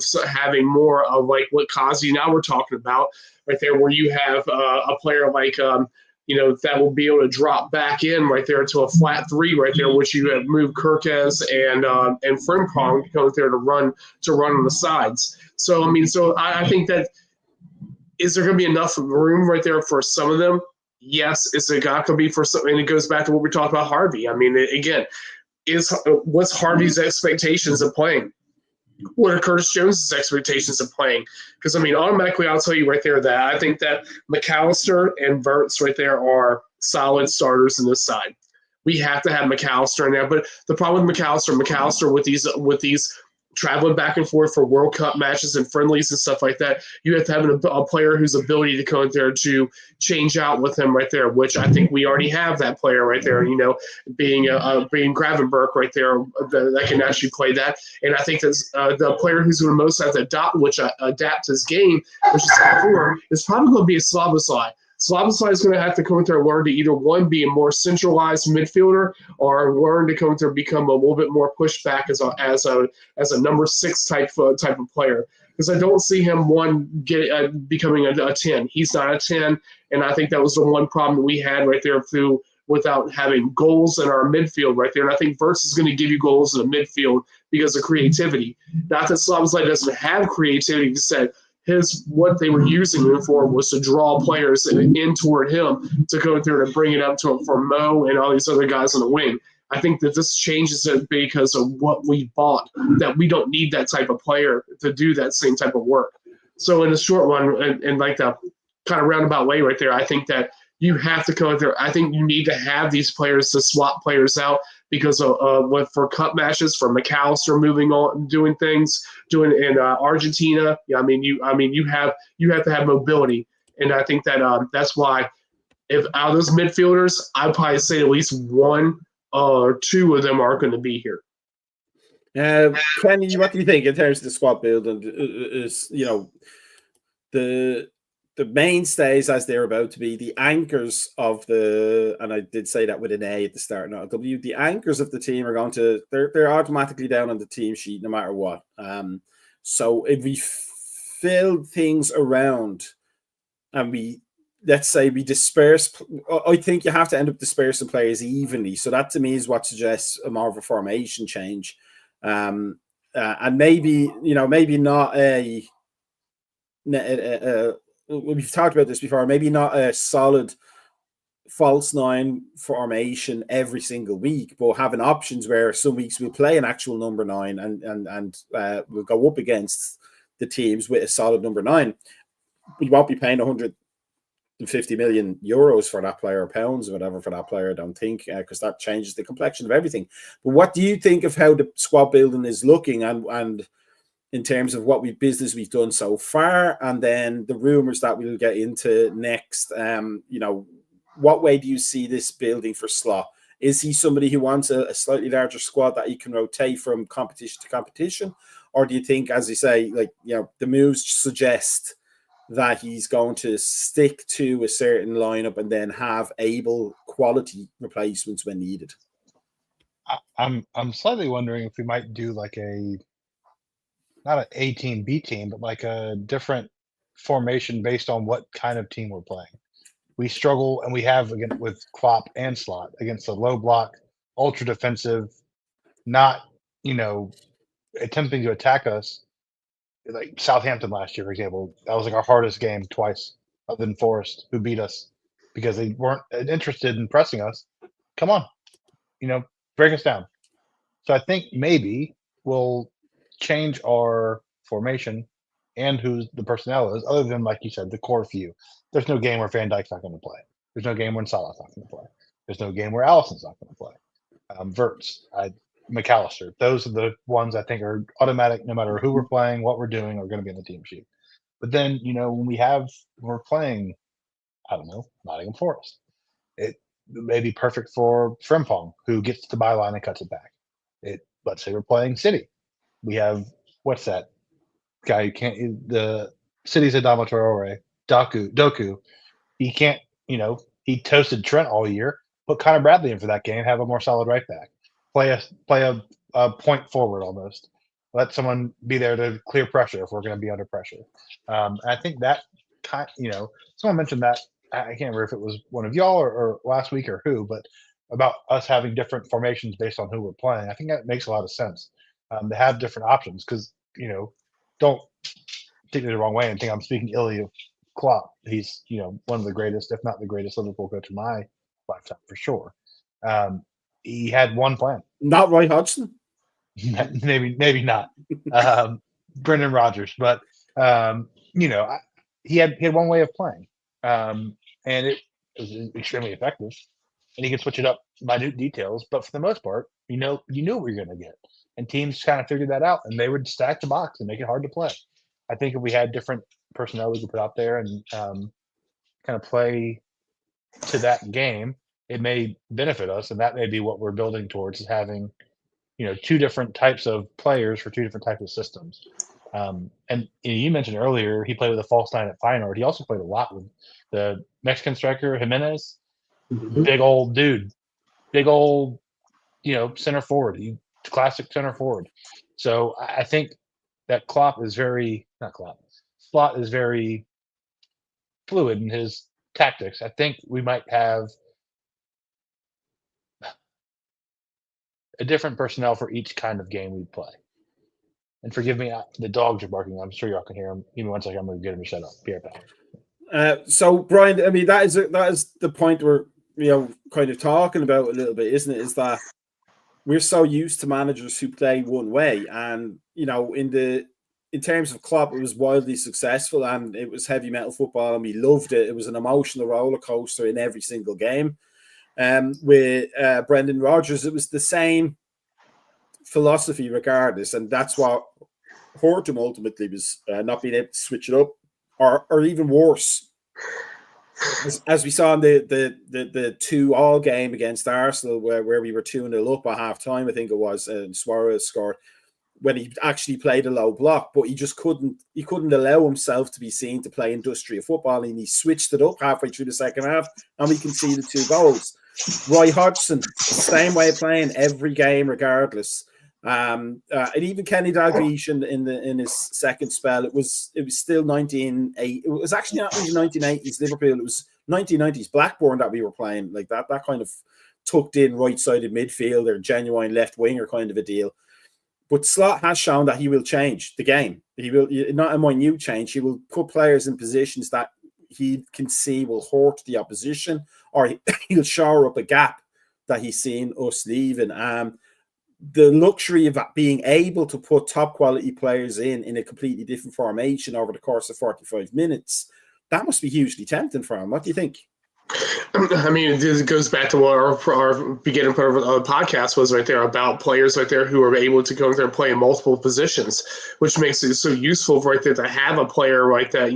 more of like what Kazi now we're talking about right there, where you have a player like that will be able to drop back in right there to a flat 3 right there, which you have moved Kirkez and Frimpong going there to run on the sides. So I think that is there going to be enough room right there for some of them? Yes. Is it going to be for some? And it goes back to what we talked about Harvey. I mean, again, what's Harvey's expectations of playing? What are Curtis Jones's expectations of playing? Because, I mean, automatically I'll tell you right there that I think that McAllister and Verts right there are solid starters in this side. We have to have McAllister in there. But the problem with McAllister with these traveling back and forth for World Cup matches and friendlies and stuff like that, you have to have a player whose ability to come in there to change out with him right there, which I think we already have that player right there, being Gravenberg right there that can actually play that. And I think that's the player who's going to most have to adapt his game, which is before, is probably going to be a Slavosly. Slavosly is going to have to come in there and learn to either one, be a more centralized midfielder, or learn to come in there and become a little bit more pushed back as a number 6 type of player. Because I don't see him becoming a 10. He's not a 10, and I think that was the one problem that we had right there without having goals in our midfield right there. And I think Verts is going to give you goals in the midfield because of creativity. Not that Slavosly doesn't have creativity. He said what they were using him for was to draw players in toward him to go through and bring it up to him for Mo and all these other guys on the wing. I think that this changes it because of what we bought, that we don't need that type of player to do that same type of work. So in the short run, and like the kind of roundabout way right there, I think that you have to come out there. I think you need to have these players to swap players out because for cup matches, for McAllister moving on, doing in Argentina. Yeah, you have to have mobility, and I think that that's why if out of those midfielders, I'd probably say at least 1 or 2 of them are going to be here. Kenny, what do you think in terms of the squad build and is the mainstays as they're about to be the anchors of and I did say that with an A at the start, not a W. The anchors of the team are they're automatically down on the team sheet no matter what. So if we fill things around and let's say we disperse, I think you have to end up dispersing players evenly. So that to me is what suggests a more of a formation change. And maybe not we've talked about this before, maybe not a solid false 9 formation every single week, but having options where some weeks we'll play an actual number 9 and we'll go up against the teams with a solid number 9. We won't be paying 150 million euros for that player, or pounds or whatever for that player, I don't think, because that changes the complexion of everything. But what do you think of how the squad building is looking and in terms of what business we've done so far, and then the rumors that we'll get into next? What way do you see this building for Slot? Is he somebody who wants a slightly larger squad that he can rotate from competition to competition? Or do you think, as you say, the moves suggest that he's going to stick to a certain lineup and then have able quality replacements when needed? I'm slightly wondering if we might do like not an A team, B team, but like a different formation based on what kind of team we're playing. We struggle, and we have again with Klopp and Slot against the low block, ultra defensive, not attempting to attack us. Like Southampton last year, for example, that was like our hardest game twice, other than Forest, who beat us because they weren't interested in pressing us. Come on, break us down. So I think maybe we'll change our formation and who the personnel is, other than, like you said, the core few. There's no game where Van Dijk's not going to play. There's no game when Salah's not going to play. There's no game where Allison's not going to play. Verts, McAllister. Those are the ones I think are automatic, no matter who we're playing, what we're doing, are going to be on the team sheet. But then, when we're playing, I don't know, Nottingham Forest, it may be perfect for Frimpong, who gets the byline and cuts it back. Let's say we're playing City. We have, what's that guy who can't, the City's Adama Traore, Doku. He can't, he toasted Trent all year. Put Connor Bradley in for that game, have a more solid right back. Play a point forward almost. Let someone be there to clear pressure if we're going to be under pressure. I think that someone mentioned that. I can't remember if it was one of y'all or last week or who, but about us having different formations based on who we're playing. I think that makes a lot of sense to have different options because, don't take me the wrong way and think I'm speaking illy of Klopp. He's, one of the greatest, if not the greatest Liverpool coach in my lifetime for sure. He had one plan. Not Roy Hodgson? maybe not. Brendan Rodgers, but he had one way of playing, and it was extremely effective. And he could switch it up, minute details, but for the most part, you knew what you're going to get. And teams kind of figured that out, and they would stack the box and make it hard to play. I think if we had different personnel we could put out there and kind of play to that game, it may benefit us, and that may be what we're building towards, is having two different types of players for two different types of systems. And you mentioned earlier he played with a false nine at Feyenoord. He also played a lot with the Mexican striker Jimenez, big old dude, center forward, classic center forward. So I think that Slot is very fluid in his tactics. I think we might have a different personnel for each kind of game we play. And forgive me, the dogs are barking. I'm sure y'all can hear them. Give me 1 second. I'm going to get them to shut up. Be right back. So, Brian, I mean, that is the point we're kind of talking about a little bit, isn't it? Is that we're so used to managers who play one way, and in terms of Klopp, it was wildly successful, and it was heavy metal football, and we loved it. It was an emotional roller coaster in every single game. With Brendan Rodgers, it was the same philosophy regardless, and that's what hurt him ultimately, was not being able to switch it up, or even worse, as we saw in the 2-2 game against Arsenal, where we were 2-0 up at half time, I think it was, and Suarez scored, when he actually played a low block, but he just couldn't allow himself to be seen to play industrial football, and he switched it up halfway through the second half, and we conceded 2 goals. Roy Hodgson, same way of playing every game regardless. And even Kenny Dalglish in his second spell, it was still 1980. It was actually not really 1980s Liverpool. It was 1990s Blackburn that we were playing, like that kind of tucked in right-sided midfielder, genuine left winger kind of a deal. But Slot has shown that he will change the game. He will, not a minute change. He will put players in positions that he can see will hurt the opposition, or he'll shore up a gap that he's seen us leaving. The luxury of being able to put top quality players in a completely different formation over the course of 45 minutes, that must be hugely tempting for him. What do you think? I mean, it goes back to what our beginning part of the podcast was right there, about players right there who are able to go there and play in multiple positions, which makes it so useful right there to have a player right that,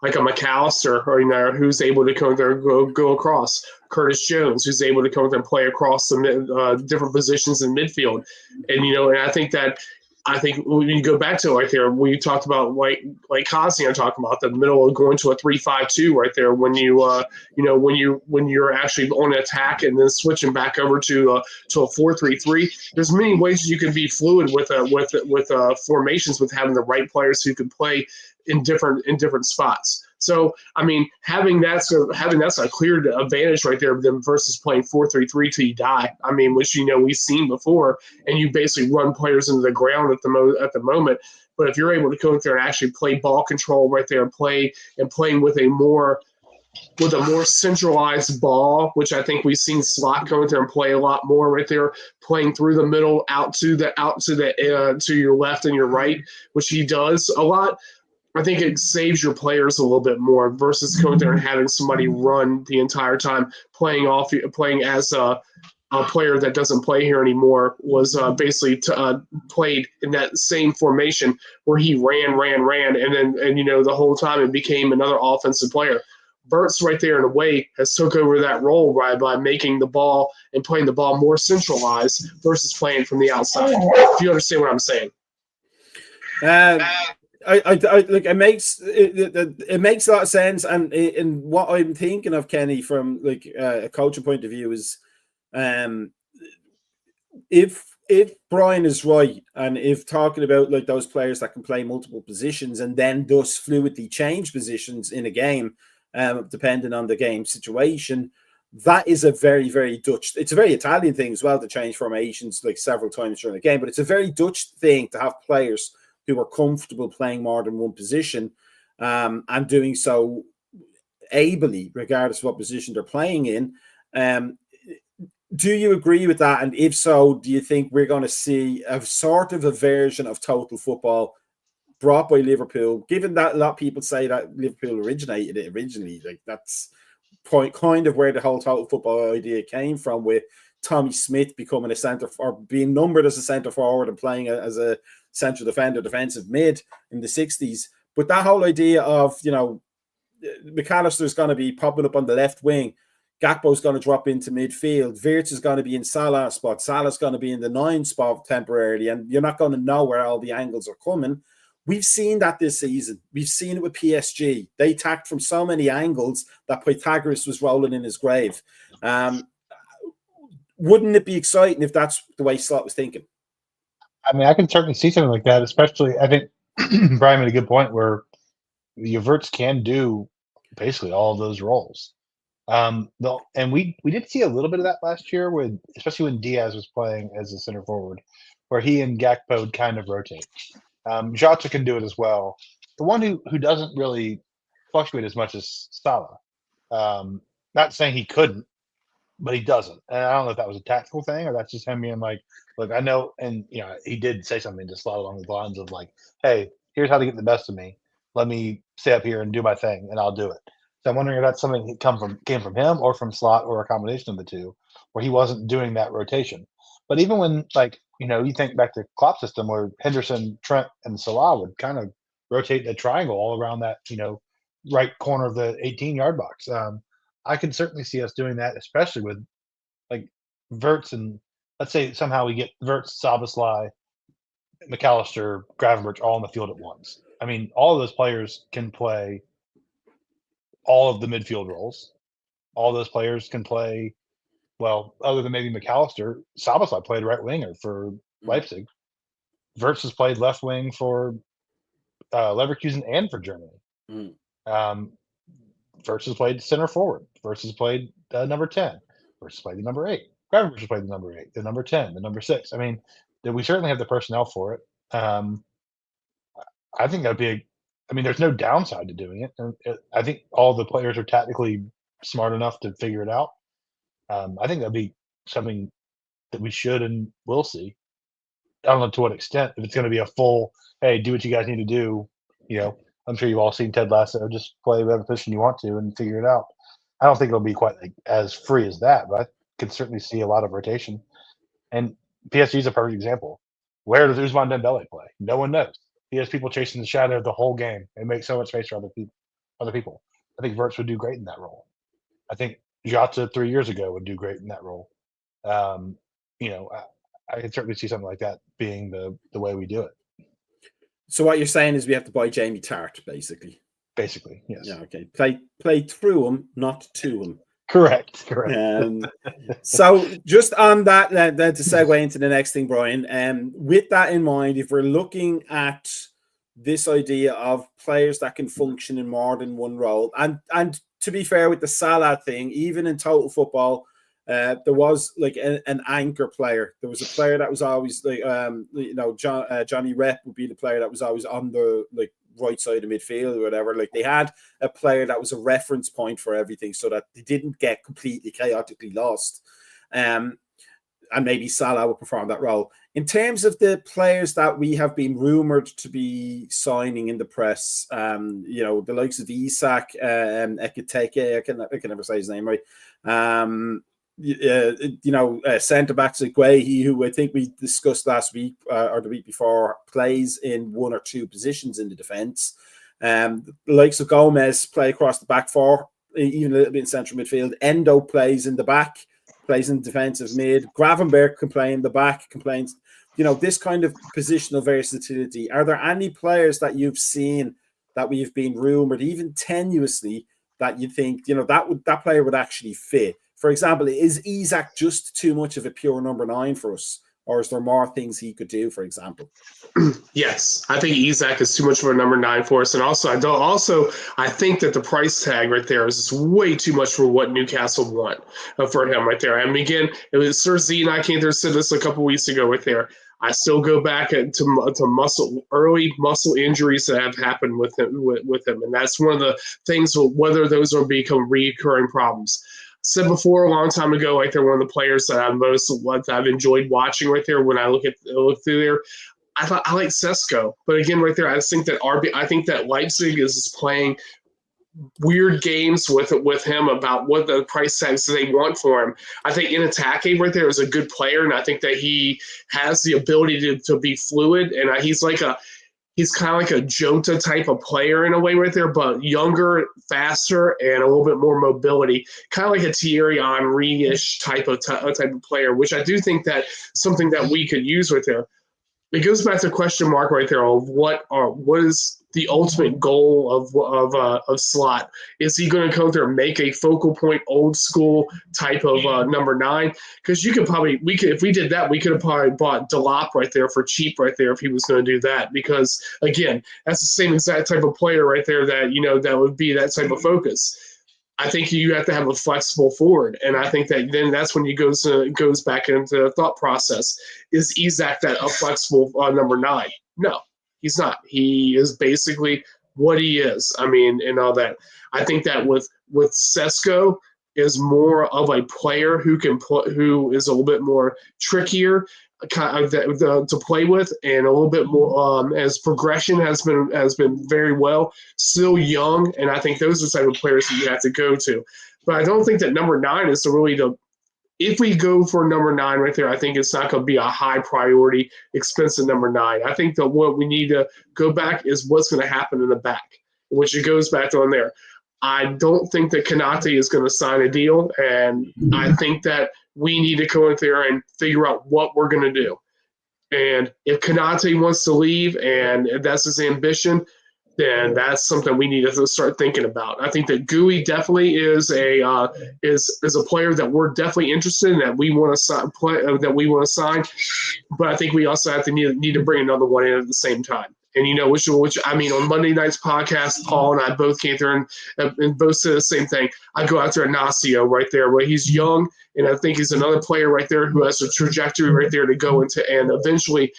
like a McAllister, or, who's able to come there and go across. Curtis Jones, who's able to come there and play across the different positions in midfield. And, and I think when you go back to right there, when you talked about like Constantine talking about the middle of going to a 3-5-2 right there, when when you're actually on attack and then switching back over to a 4-3-3, there's many ways you can be fluid with formations, with having the right players who can play in different spots. So, I mean, having that's a clear advantage right there versus playing 4-3-3 till you die. I mean, which we've seen before, and you basically run players into the ground at the moment. But if you're able to go in there and actually play ball control right there and playing with a more with a more centralized ball, which I think we've seen Slot come in there and play a lot more right there, playing through the middle to your left and your right, which he does a lot. I think it saves your players a little bit more versus going there and having somebody run the entire time, playing as a player that doesn't play here anymore was basically played in that same formation where he ran, and the whole time it became another offensive player. Burt's right there in a way has took over that role by making the ball and playing the ball more centralized versus playing from the outside. If you understand what I'm saying. I like it makes a lot of sense, and in what I'm thinking of, Kenny, from like a coaching point of view is, if Brian is right, and if talking about like those players that can play multiple positions and then thus fluidly change positions in a game, depending on the game situation, that is a very, very Dutch. It's a very Italian thing as well to change formations like several times during the game, but it's a very Dutch thing to have players who are comfortable playing more than one position, and doing so ably, regardless of what position they're playing in. Do you agree with that? And if so, do you think we're going to see a sort of a version of total football brought by Liverpool, given that a lot of people say that Liverpool originated it originally? Like, that's kind of where the whole total football idea came from, with Tommy Smith becoming a centre, or being numbered as a centre forward and playing as a central defender, defensive mid in the 60s. But that whole idea of, McAllister's going to be popping up on the left wing, Gakpo's going to drop into midfield, Wirtz is going to be in Salah's spot, Salah's going to be in the 9 spot temporarily, and you're not going to know where all the angles are coming. We've seen that this season. We've seen it with PSG. They attacked from so many angles that Pythagoras was rolling in his grave. Wouldn't it be exciting if that's the way Slot was thinking? I mean, I can certainly see something like that, especially I think Brian made a good point where the Wirtz can do basically all of those roles. And we did see a little bit of that last year, especially when Diaz was playing as a center forward, where he and Gakpo would kind of rotate. Jota can do it as well. The one who doesn't really fluctuate as much as Salah. Not saying he couldn't, but he doesn't. And I don't know if that was a tactical thing or that's just him being like, look, I know, and he did say something to Slot along the lines of like, hey, here's how to get the best of me. Let me stay up here and do my thing, and I'll do it. So I'm wondering if that's something that came from him or from Slot, or a combination of the two, where he wasn't doing that rotation. But even when, you think back to Klopp's system where Henderson, Trent, and Salah would kind of rotate the triangle all around that, right corner of the 18-yard box. I can certainly see us doing that, especially with like Wirtz, and let's say somehow we get Wirtz, Szoboszlai, McAllister, Gravenberch all on the field at once. I mean, all of those players can play all of the midfield roles. All those players can play, well, other than maybe McAllister, Szoboszlai played right winger for Leipzig. Wirtz has played left wing for Leverkusen and for Germany. Wirtz has played center forward. Wirtz has played number 10. Wirtz has played the number 8. Gravenberch has played the number 8, the number 10, the number 6. I mean, we certainly have the personnel for it. I think that'd be there's no downside to doing it. And I think all the players are tactically smart enough to figure it out. I think that'd be something that we should and will see. I don't know to what extent. If it's going to be a full, hey, do what you guys need to do. I'm sure you've all seen Ted Lasso. Just play whatever position you want to and figure it out. I don't think it'll be quite as free as that, but I could certainly see a lot of rotation. And PSG is a perfect example. Where does Ousmane Dembele play? No one knows. He has people chasing the shadow the whole game and makes so much space for other people. I think Wirtz would do great in that role. I think Jota 3 years ago would do great in that role. I can certainly see something like that being the way we do it. So what you're saying is we have to buy Jamie Tart, basically. Basically, yes. Yeah, okay. Play through him, not to him. Correct. So just on that, then to segue into the next thing, Brian, with that in mind, if we're looking at this idea of players that can function in more than one role, and to be fair with the Salah thing, even in total football, there was like an anchor player. There was a player that was always like, Johnny Rep would be the player that was always on the right side of midfield or whatever. Like, they had a player that was a reference point for everything, so that they didn't get completely chaotically lost. And maybe Salah would perform that role. In terms of the players that we have been rumored to be signing in the press, the likes of Isak, Ekiteke, I can never say his name right. Centre backs like Guehi, who I think we discussed last week or the week before, plays in one or two positions in the defence. The likes of Gomez play across the back four, even a little bit in central midfield. Endo plays in the back, plays in defensive mid. Gravenberch can play in the back, this kind of positional versatility. Are there any players that you've seen that we've been rumored, even tenuously, that you think, that player would actually fit? For example, is Isak just too much of a pure number 9 for us? Or is there more things he could do, for example? Yes, I think Isak is too much of a number 9 for us. And I think that the price tag right there is way too much for what Newcastle want for him right there. I mean, again, it was Sir Z and I came there and said this a couple weeks ago right there. I still go back to early muscle injuries that have happened with him. And that's one of the things, whether those will become recurring problems. Said before a long time ago, like they're one of the players that I've enjoyed watching right there. When I look through there, I like Sesko, but again, right there, I think that Leipzig is playing weird games with him about what the price tags they want for him. I think in attacking right there is a good player, and I think that he has the ability to be fluid, and he's kind of like a Jota type of player in a way right there, but younger, faster, and a little bit more mobility, kind of like a Thierry Henry-ish type of player, which I do think that something that we could use right there. It goes back to the question mark right there of what is the ultimate goal of Slot? Is he going to come there and make a focal point, old school type of number 9? Because if we did that, we could have probably bought Delop right there for cheap right there if he was going to do that. Because again, that's the same exact type of player right there that would be that type of focus. I think you have to have a flexible forward, and I think that then that's when goes back into the thought process. Is Isak that a flexible number 9? No, he's not. He is basically what he is. I mean, and all that. I think that with Sesko is more of a player who is a little bit more trickier to play with, and a little bit more as progression has been very well, still young, and I think those are the type of players that you have to go to. But I don't think that number 9 is if we go for number 9 right there, I think it's not going to be a high priority, expensive number 9. I think that what we need to go back is what's going to happen in the back, which it goes back on there. I don't think that Konate is going to sign a deal, and I think that we need to go in there and figure out what we're going to do. And if Konate wants to leave and if that's his ambition, then that's something we need to start thinking about. I think that Gui definitely is a player that we're definitely interested in, that we want to sign. But I think we also have to need to bring another one in at the same time. And which I mean, on Monday night's podcast, Paul and I both came there and both said the same thing. I go out there Ignacio right there, where he's young, and I think he's another player right there who has a trajectory right there to go into and eventually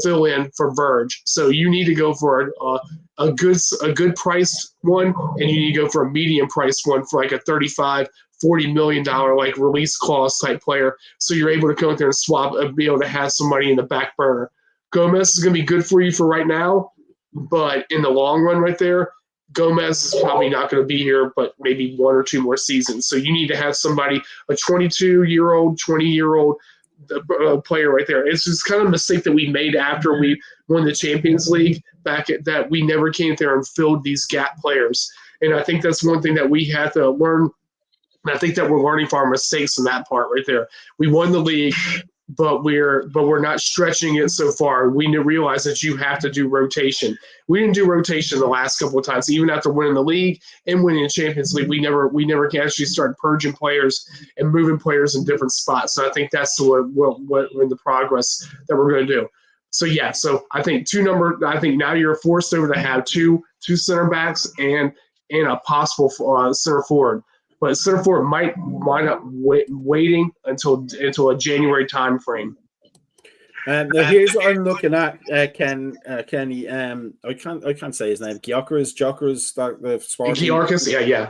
fill in for Verge. So you need to go for a good priced one, and you need to go for a medium priced one for like a $35-40 million like release clause type player. So you're able to go out there and swap and be able to have somebody in the back burner. Gomez is going to be good for you for right now, but in the long run right there, Gomez is probably not going to be here, but maybe 1 or 2 more seasons. So you need to have somebody, a 22-year-old, 20-year-old player right there. It's just kind of a mistake that we made after we won the Champions League that we never came there and filled these gap players. And I think that's one thing that we have to learn. And I think that we're learning from our mistakes in that part right there. We won the league, but we're not stretching it so far. We need to realize that you have to do rotation. We didn't do rotation the last couple of times, even after winning the league and winning the Champions League. We never can actually start purging players and moving players in different spots. So I think that's what in the progress that we're going to do. So yeah, so I think I think now you're forced over to have two center backs and a possible center forward. But center forward might wind up waiting until a January time frame. Now here's what I'm looking at, Kenny. I can't say his name. Gyökeres, the Sporting. Gyökeres, yeah.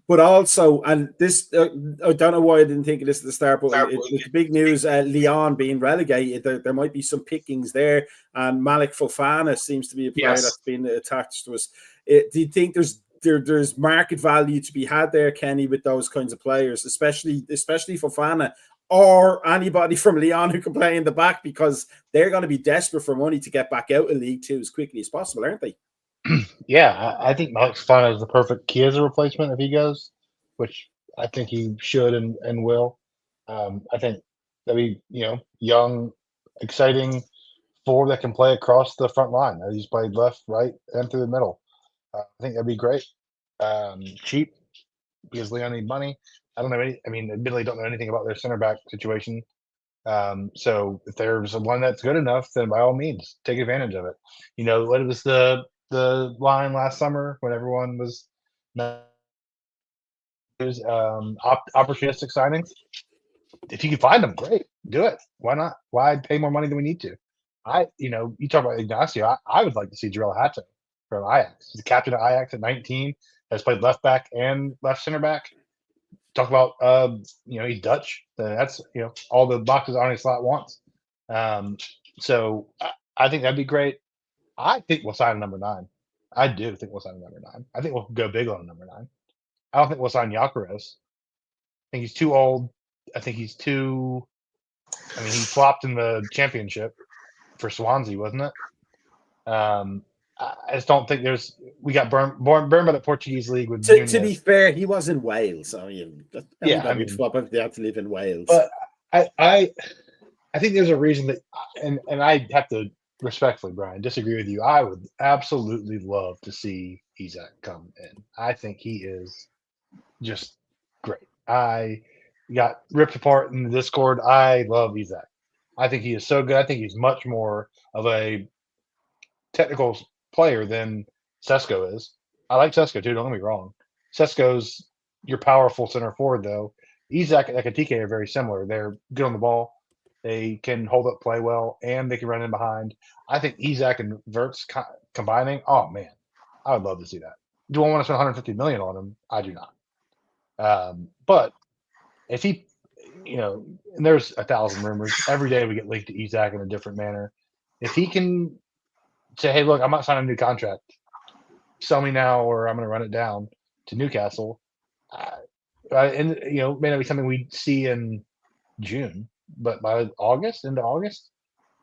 But also, and this, I don't know why I didn't think of this at the start, but it's big news. Lyon being relegated, there might be some pickings there, and Malik Fofana seems to be a player that's been attached to us. Do you think there's market value to be had there, Kenny, with those kinds of players, especially Fofana? Or anybody from Lyon who can play in the back, because they're going to be desperate for money to get back out of League Two as quickly as possible, aren't they? Yeah, I think Malik Fofana is the perfect Chiesa replacement if he goes, which I think he should and will. I think that be young, exciting forward that can play across the front line. He's played left, right, and through the middle. I think that'd be great. Cheap because Lyon need money. I don't know admittedly don't know anything about their center back situation. So if there's one that's good enough, then by all means, take advantage of it. What was the line last summer when everyone was opportunistic signings? If you can find them, great, do it. Why not? Why pay more money than we need to? You talk about Ignacio. I would like to see Jarell Hato from Ajax. He's the captain of Ajax at 19. Has played left back and left center back. Talk about he's Dutch. That's all the boxes Arne Slot wants. So I think that'd be great. I think we'll sign a number 9. I do think we'll sign a number 9. I think we'll go big on a number 9. I don't think we'll sign Gyökeres. I think he's too old. I think he's too. He flopped in the championship for Swansea, wasn't it? I just don't think we got burned by the Portuguese league with to be fair, he was in Wales. Would flop if they had to live in Wales. But I think there's a reason that, and I have to respectfully, Brian, disagree with you. I would absolutely love to see Isak come in. I think he is just great. I got ripped apart in the Discord. I love Isak. I think he is so good. I think he's much more of a technical player than Sesko is. I like Sesko too, don't get me wrong. Sesko's your powerful center forward, though. Isak and Ekatike are very similar. They're good on the ball. They can hold up play well, and they can run in behind. I think Isak and Wirtz combining, oh, man, I would love to see that. Do I want to spend $150 million on him? I do not. But if he, and there's 1,000 rumors. Every day we get linked to Isak in a different manner. If he can say, hey, look, I'm not signing a new contract. Sell me now or I'm going to run it down to Newcastle. And, may not be something we see in June, but by into August,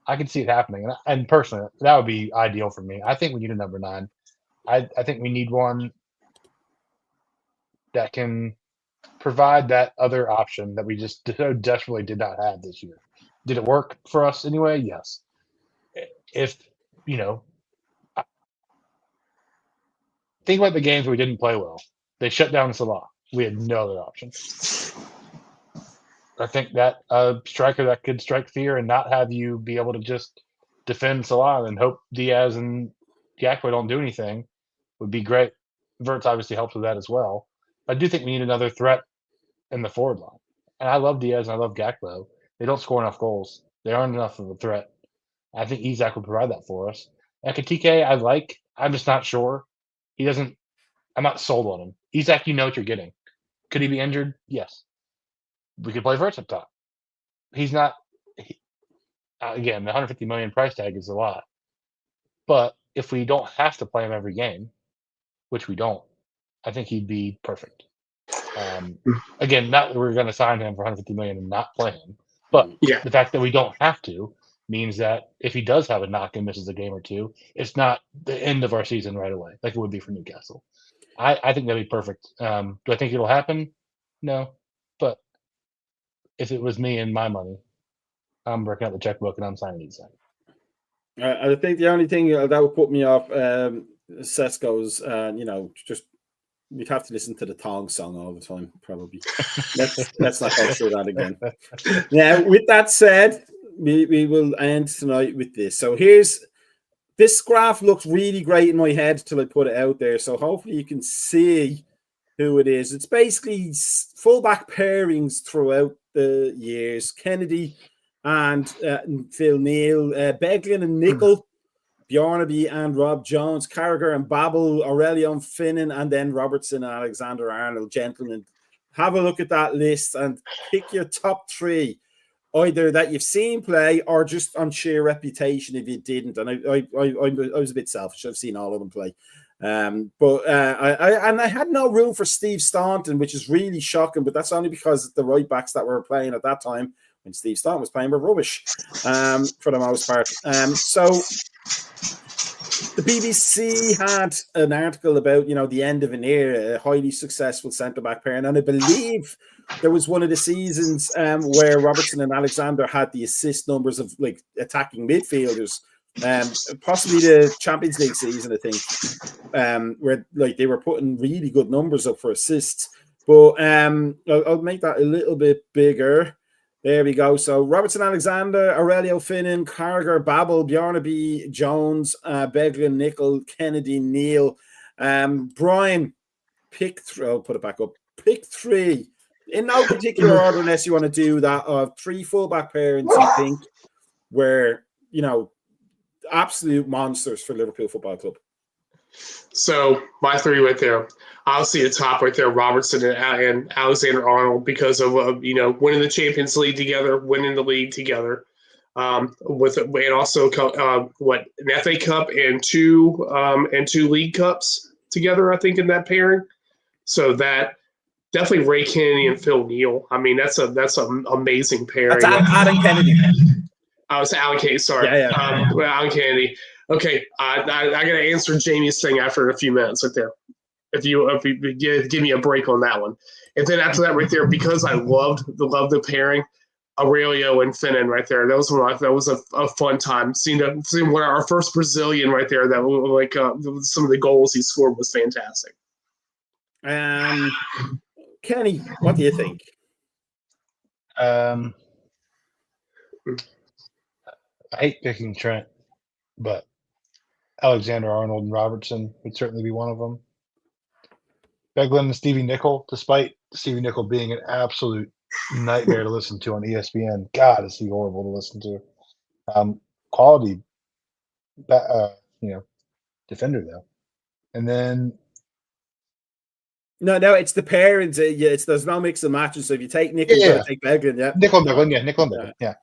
I can see it happening. And personally, that would be ideal for me. I think we need a number 9. I think we need one that can provide that other option that we just so desperately did not have this year. Did it work for us anyway? Yes. If, think about the games where we didn't play well. They shut down Salah. We had no other option. I think that striker that could strike fear and not have you be able to just defend Salah and hope Diaz and Gakpo don't do anything would be great. Wirtz obviously helps with that as well. I do think we need another threat in the forward line. And I love Diaz and I love Gakpo. They don't score enough goals. They aren't enough of a threat. I think Isak would provide that for us. Ekatike, I like. I'm just not sure. I'm not sold on him. Isak, you know what you're getting. Could he be injured? Yes. We could play Wirtz up top. He's not. Again, the $150 million price tag is a lot. But if we don't have to play him every game, which we don't, I think he'd be perfect. Again, not that we're going to sign him for $150 million and not play him, but the fact that we don't have to means that if he does have a knock and misses a game or two, it's not the end of our season right away, like it would be for Newcastle. I think that'd be perfect. Do I think it'll happen? No. But if it was me and my money, I'm working out the checkbook and I'm signing Isak. I think the only thing that would put me off Sesko's, just we'd have to listen to the Tong song all the time, probably. Let's not go through that again. Now, with that said, we will end tonight with this. So this graph looks really great in my head till I put it out there. So hopefully you can see who it is. It's basically fullback pairings throughout the years. Kennedy and Phil Neal, Beglin and Nickel, Bjornaby and Rob Jones, Carragher and Babel, Aurelio and Finnan, and then Robertson and Alexander Arnold. Gentlemen, have a look at that list and pick your top 3, either that you've seen play or just on sheer reputation if you didn't. And I was a bit selfish. I've seen all of them play. But I had no room for Steve Staunton, which is really shocking, but that's only because the right backs that were playing at that time when Steve Staunton was playing were rubbish for the most part. So the BBC had an article about, the end of an era, a highly successful centre-back pairing, and I believe there was one of the seasons where Robertson and Alexander had the assist numbers of like attacking midfielders, possibly the Champions League season, I think, where like they were putting really good numbers up for assists. But I'll make that a little bit bigger. There we go. So Robertson, Alexander, Aurelio, Finnan, Carragher, Babel, Bjornaby, Jones, Beglin, Nickel, Kennedy, Neal. Brian, pick 3. I'll put it back up. Pick 3 in no particular order, unless you want to do that. Of 3 fullback pairings you think were, absolute monsters for Liverpool Football Club. So my 3 right there, obviously the top right there, Robertson and Alexander Arnold, because of winning the Champions League together, winning the league together, and also an FA Cup and two league cups together, I think, in that pairing. So that definitely Ray Kennedy and Phil Neal. I mean, that's an amazing pairing. That's Adam Kennedy. I was Alan Kennedy. Sorry, Alan Kennedy. Okay, I got to answer Jamie's thing after a few minutes right there. If you give me a break on that one, and then after that right there, because I loved the pairing, Aurelio and Finnan right there. That was a fun time seeing one our first Brazilian right there. That like some of the goals he scored was fantastic. Kenny, what do you think? I hate picking Trent, but Alexander Arnold and Robertson would certainly be one of them. Beglin and Stevie Nickel, despite Stevie Nickel being an absolute nightmare to listen to on ESPN. God, is he horrible to listen to. Quality, defender though. And then no, it's the pairings. There's no mix and matches. So if you take Nickel, you got to take Beglin. Yeah, Nickel and Beglin. Yeah.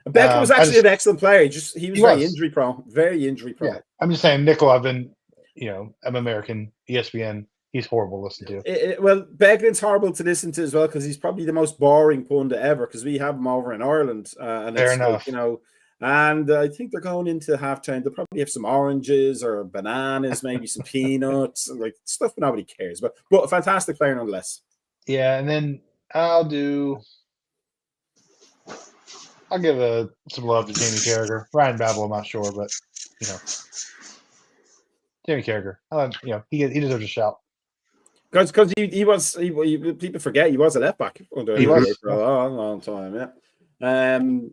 Beglin was actually an excellent player. He was very injury prone. Very injury prone. Yeah. I'm just saying, Nickel. I'm American ESPN. He's horrible to listen to. Well, Beglin's horrible to listen to as well because he's probably the most boring pundit ever because we have him over in Ireland. And Fair it's enough. Like, and I think they're going into halftime. They'll probably have some oranges or bananas, maybe some peanuts, like stuff nobody cares. But a fantastic player nonetheless. Yeah, and then I'll give some love to Jamie Carragher. Ryan Babel, I'm not sure, but Jamie Carragher. He deserves a shout. Because people forget he was a left back for a long time. Yeah,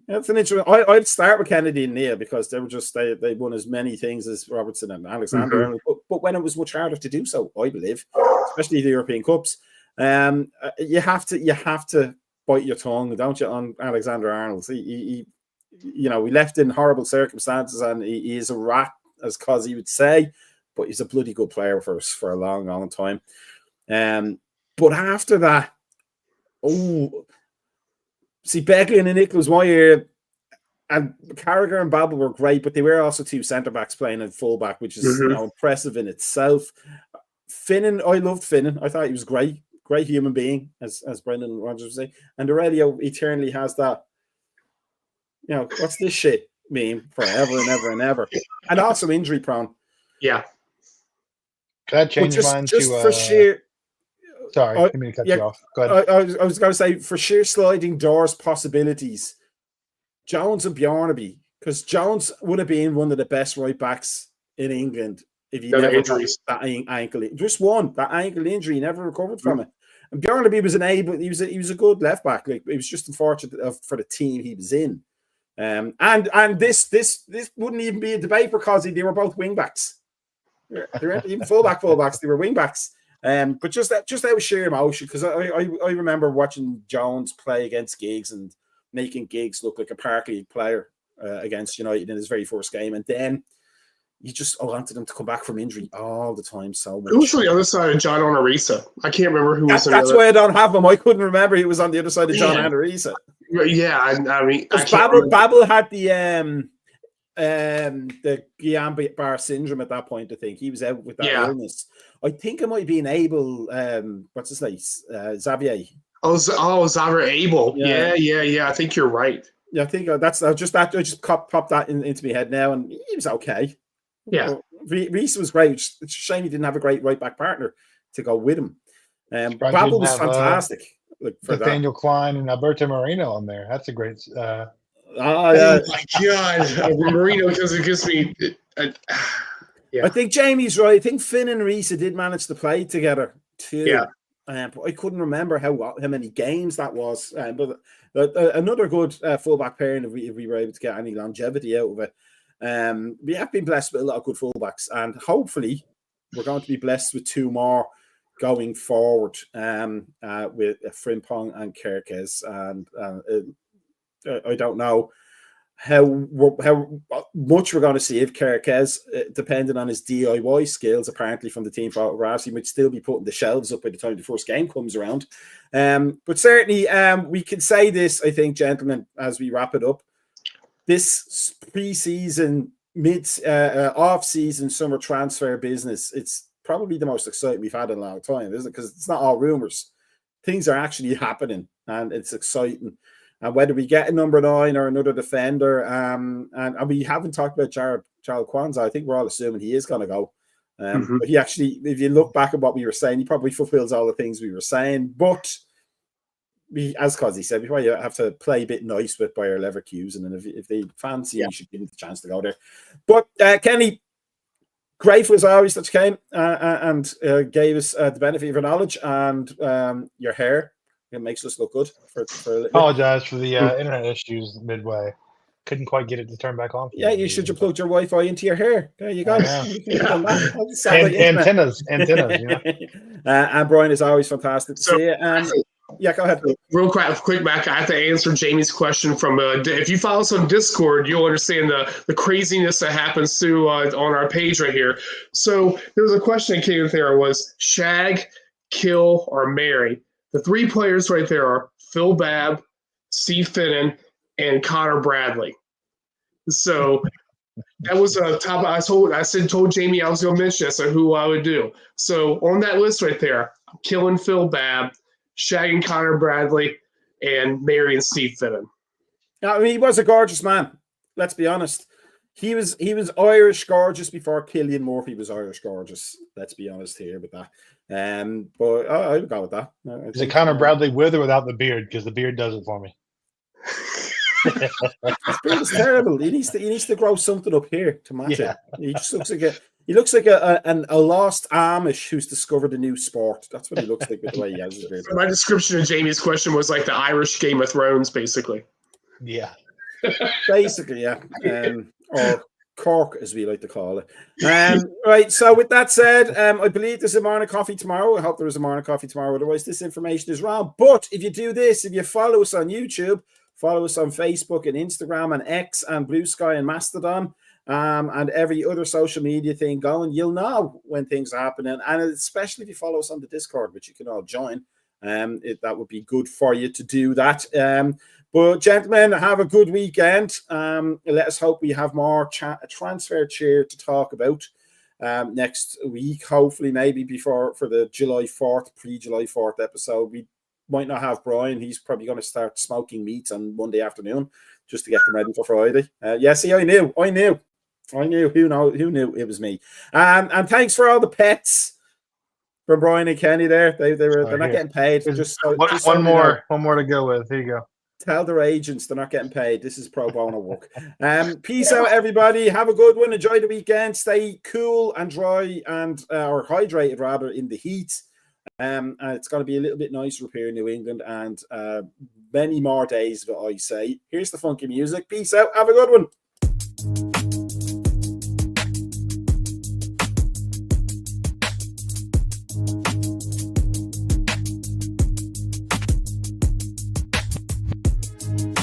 that's an interesting. I'd start with Kennedy and Neal because they were just they won as many things as Robertson and Alexander, but when it was much harder to do so, I believe, especially the European Cups, you have to bite your tongue, don't you, on Alexander Arnold? He we left in horrible circumstances, and he is a rat, as Cosy would say, but he's a bloody good player for us for a long, long time. But after that, Beglin and Nickel was my year, and Carragher and Babel were great, but they were also 2 centre backs playing at fullback, which is impressive in itself. Finnan, I loved Finnan. I thought he was great human being, as Brendan Rodgers would say. And Aurelio eternally has that. What's this shit mean forever and ever and ever, and also injury prone. Yeah. Can I change mine to for sheer? Sorry, I didn't mean to cut you off. Go ahead. I was going to say, for sheer sliding doors possibilities, Jones and Bjornaby, because Jones would have been one of the best right backs in England if he never got that ankle. Just one, that ankle injury, he never recovered from it. And Bjornaby was he was a good left back. Like, it was just unfortunate for the team he was in. And this wouldn't even be a debate because they were both wing backs. They weren't even fullbacks. They were wing backs. But just out of sheer emotion, because I remember watching Jones play against Giggs, and making Giggs look like a Park League player against United in his very first game. And then you just wanted him to come back from injury all the time so much. Who was on the other side of John Onorisa? I can't remember who was on the That's other. why I don't have him. I couldn't remember he was on the other side of John Onorisa. Yeah, I mean, Babel had the Guillain-Barré syndrome at that point. I think he was out with that illness. I think it might be Abel. What's his name? Xavier. Xavier Abel. Yeah. I think you're right. Yeah, I think that's just that. I just popped that into my head now, and he was okay. Yeah, Reese was great. It's a shame he didn't have a great right back partner to go with him. Babel was fantastic. For Nathaniel Klein and Alberto Moreno on there. That's a great. Oh my God, Marino, because it gives me. I think Jamie's right. I think Finn and Reese did manage to play together too. Yeah. But I couldn't remember how many games that was. But another good fullback pairing if we were able to get any longevity out of it. We have been blessed with a lot of good fullbacks, and hopefully we're going to be blessed with two more going forward with Frimpong and Kerkez. And I don't know how much we're going to see of Kerkez, depending on his DIY skills, apparently from the team photographs. He might still be putting the shelves up by the time the first game comes around. But certainly we can say this, I think, gentlemen, as we wrap it up. This pre-season, off-season summer transfer business, it's probably the most exciting we've had in a long time, isn't it? Because it's not all rumors. Things are actually happening, and it's exciting. And whether we get a number 9 or another defender, and we haven't talked about Charles Kwanzaa. I think we're all assuming he is going to go. But he actually, if you look back at what we were saying, he probably fulfills all the things we were saying. But as Cosy said, we probably have to play a bit nice with Bayer Leverkusen, and if they fancy, you should give him the chance to go there. But Kenny, grateful as always that you came and gave us the benefit of your knowledge and your hair. It makes us look good. For a little Apologize for the internet issues midway. Couldn't quite get it to turn back on. Yeah, you should have plugged your Wi-Fi into your hair. There you go. Antennas. You know? And Brian is always fantastic to see you. Yeah, go ahead. Real quick back. I have to answer Jamie's question from. If you follow us on Discord, you'll understand the craziness that happens through on our page right here. So there was a question that came there was shag, kill, or marry. The 3 players right there are Phil Babb, Steve Finnan, and Connor Bradley. So that was a top. I told Jamie I was going to mention that, so who I would do. So on that list right there, I'm killing Phil Babb, shagging Connor Bradley, and marrying Steve Finnan. I mean, he was a gorgeous man. Let's be honest. He was Irish gorgeous before Cillian Murphy was Irish gorgeous. Let's be honest here with that. But I would go with that. Is it Connor Bradley with or without the beard? Because the beard does it for me. His beard is terrible. He needs to grow something up here to match it. He just looks like a lost Amish who's discovered a new sport. That's what he looks like with the way he has his beard. My description of Jamie's question was like the Irish Game of Thrones, basically. Yeah. Basically, yeah. Or Cork, as we like to call it. Right, so with that said, I believe there's a morning coffee tomorrow. I hope there is a morning coffee tomorrow. Otherwise, this information is wrong. But if you do this, if you follow us on YouTube, follow us on Facebook and Instagram and X and Blue Sky and Mastodon, and every other social media thing going, you'll know when things are happening. And especially if you follow us on the Discord, which you can all join, that would be good for you to do that. But gentlemen, have a good weekend. Let us hope we have more transfer cheer to talk about next week. Hopefully, maybe for the July 4th, pre-July 4th episode. We might not have Brian. He's probably going to start smoking meats on Monday afternoon just to get them ready for Friday. See, I knew. Who knew it was me? And thanks for all the pets from Brian and Kenny there. They're not getting paid. One more to go with. Here you go. Tell their agents they're not getting paid. This is pro bono work. Peace out, everybody. Have a good one. Enjoy the weekend. Stay cool and dry and or hydrated rather in the heat. It's going to be a little bit nicer up here in New England and many more days of it, I say. Here's the funky music. Peace out. Have a good one.